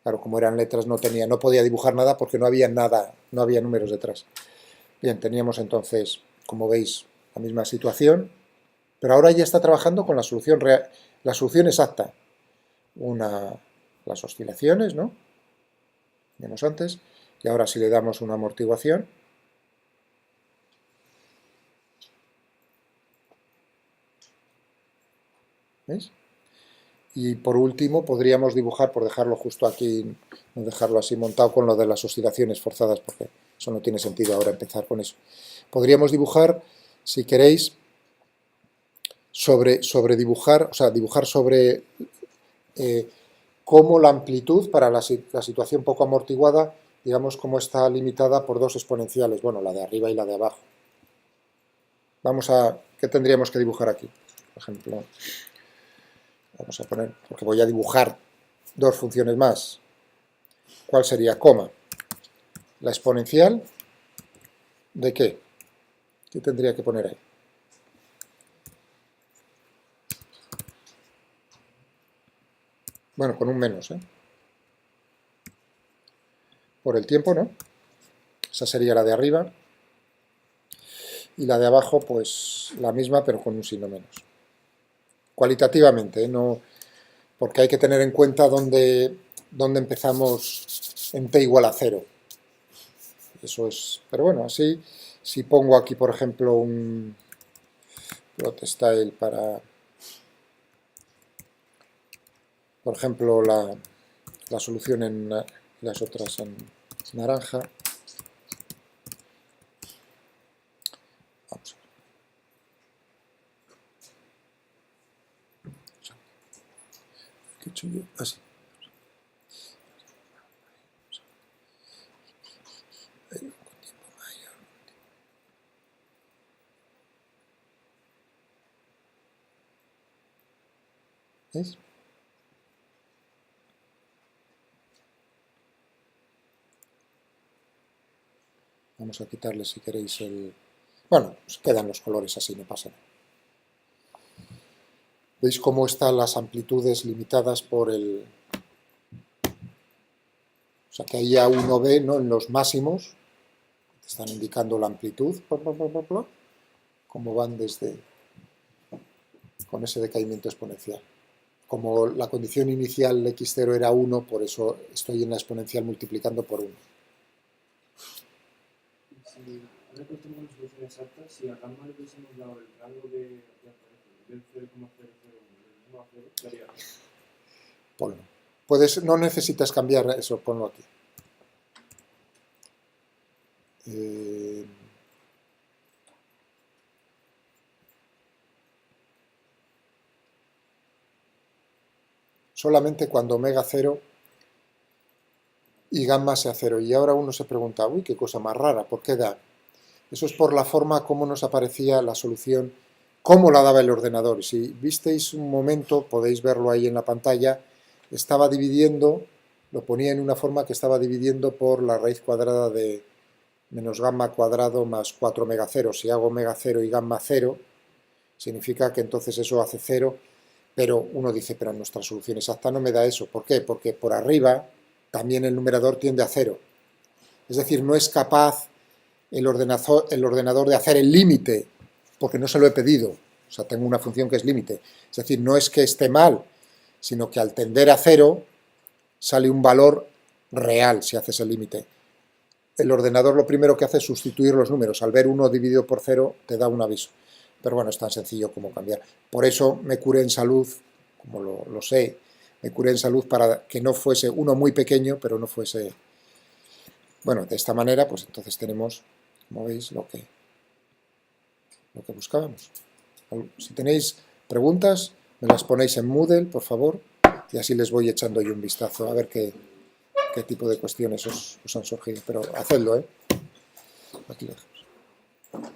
Claro, como eran letras no podía dibujar nada porque no había nada, no había números detrás. Bien, teníamos entonces, como veis, la misma situación, pero ahora ya está trabajando con la solución real, la solución exacta. Las oscilaciones, ¿no? Teníamos antes, y ahora si le damos una amortiguación, ¿veis? Y por último podríamos dibujar, por dejarlo justo aquí, no dejarlo así montado con lo de las oscilaciones forzadas, porque eso no tiene sentido ahora empezar con eso. Podríamos dibujar, si queréis, sobre dibujar, o sea, dibujar sobre cómo la amplitud para la situación poco amortiguada, digamos, cómo está limitada por dos exponenciales, bueno, la de arriba y la de abajo. Vamos a, ¿qué tendríamos que dibujar aquí? Por ejemplo, vamos a poner, porque voy a dibujar dos funciones más. ¿Cuál sería? Coma. La exponencial, ¿de qué? ¿Qué tendría que poner ahí? Bueno, con un menos, ¿eh? Por el tiempo, ¿no? Esa sería la de arriba. Y la de abajo, pues la misma, pero con un signo menos. Cualitativamente, ¿eh? No, porque hay que tener en cuenta dónde empezamos en t igual a 0. Eso es, pero bueno, así, si pongo aquí, por ejemplo, un plot style para, por ejemplo, la solución en las otras en naranja. Vamos a ver. ¿Qué he hecho yo? Así. ¿Veis? Vamos a quitarle, si queréis, el... Bueno, pues quedan los colores así, no pasa nada. ¿Veis cómo están las amplitudes limitadas por el... O sea, que ahí ya uno ve, ¿no?, en los máximos, que están indicando la amplitud, cómo van desde... con ese decaimiento exponencial. Como la condición inicial x0 era 1, por eso estoy en la exponencial multiplicando por 1. Ahora que tenemos una solución exacta, si a gamma le hubiésemos dado el rango de del 0,001 del 1 a 0, daría. Ponlo. No necesitas cambiar eso, ponlo aquí. Solamente cuando omega 0 y gamma sea 0. Y ahora uno se pregunta, uy, qué cosa más rara, ¿por qué da? Eso es por la forma como nos aparecía la solución, cómo la daba el ordenador. Si visteis un momento, podéis verlo ahí en la pantalla, estaba dividiendo, lo ponía en una forma que estaba dividiendo por la raíz cuadrada de menos gamma cuadrado más 4 omega 0. Si hago omega 0 y gamma 0, significa que entonces eso hace 0, pero uno dice, pero nuestra solución exacta no me da eso. ¿Por qué? Porque por arriba también el numerador tiende a 0. Es decir, no es capaz el ordenador de hacer el límite, porque no se lo he pedido. O sea, tengo una función que es límite. Es decir, no es que esté mal, sino que al tender a 0 sale un valor real si haces el límite. El ordenador lo primero que hace es sustituir los números. Al ver 1 dividido por 0 te da un aviso. Pero bueno, es tan sencillo como cambiar. Por eso me curé en salud, como lo sé, me curé en salud para que no fuese uno muy pequeño, pero no fuese... Bueno, de esta manera, pues entonces tenemos, como veis, lo que buscábamos. Si tenéis preguntas, me las ponéis en Moodle, por favor, y así les voy echando yo un vistazo a ver qué tipo de cuestiones os han surgido. Pero hacedlo, ¿eh? Aquí lo dejamos.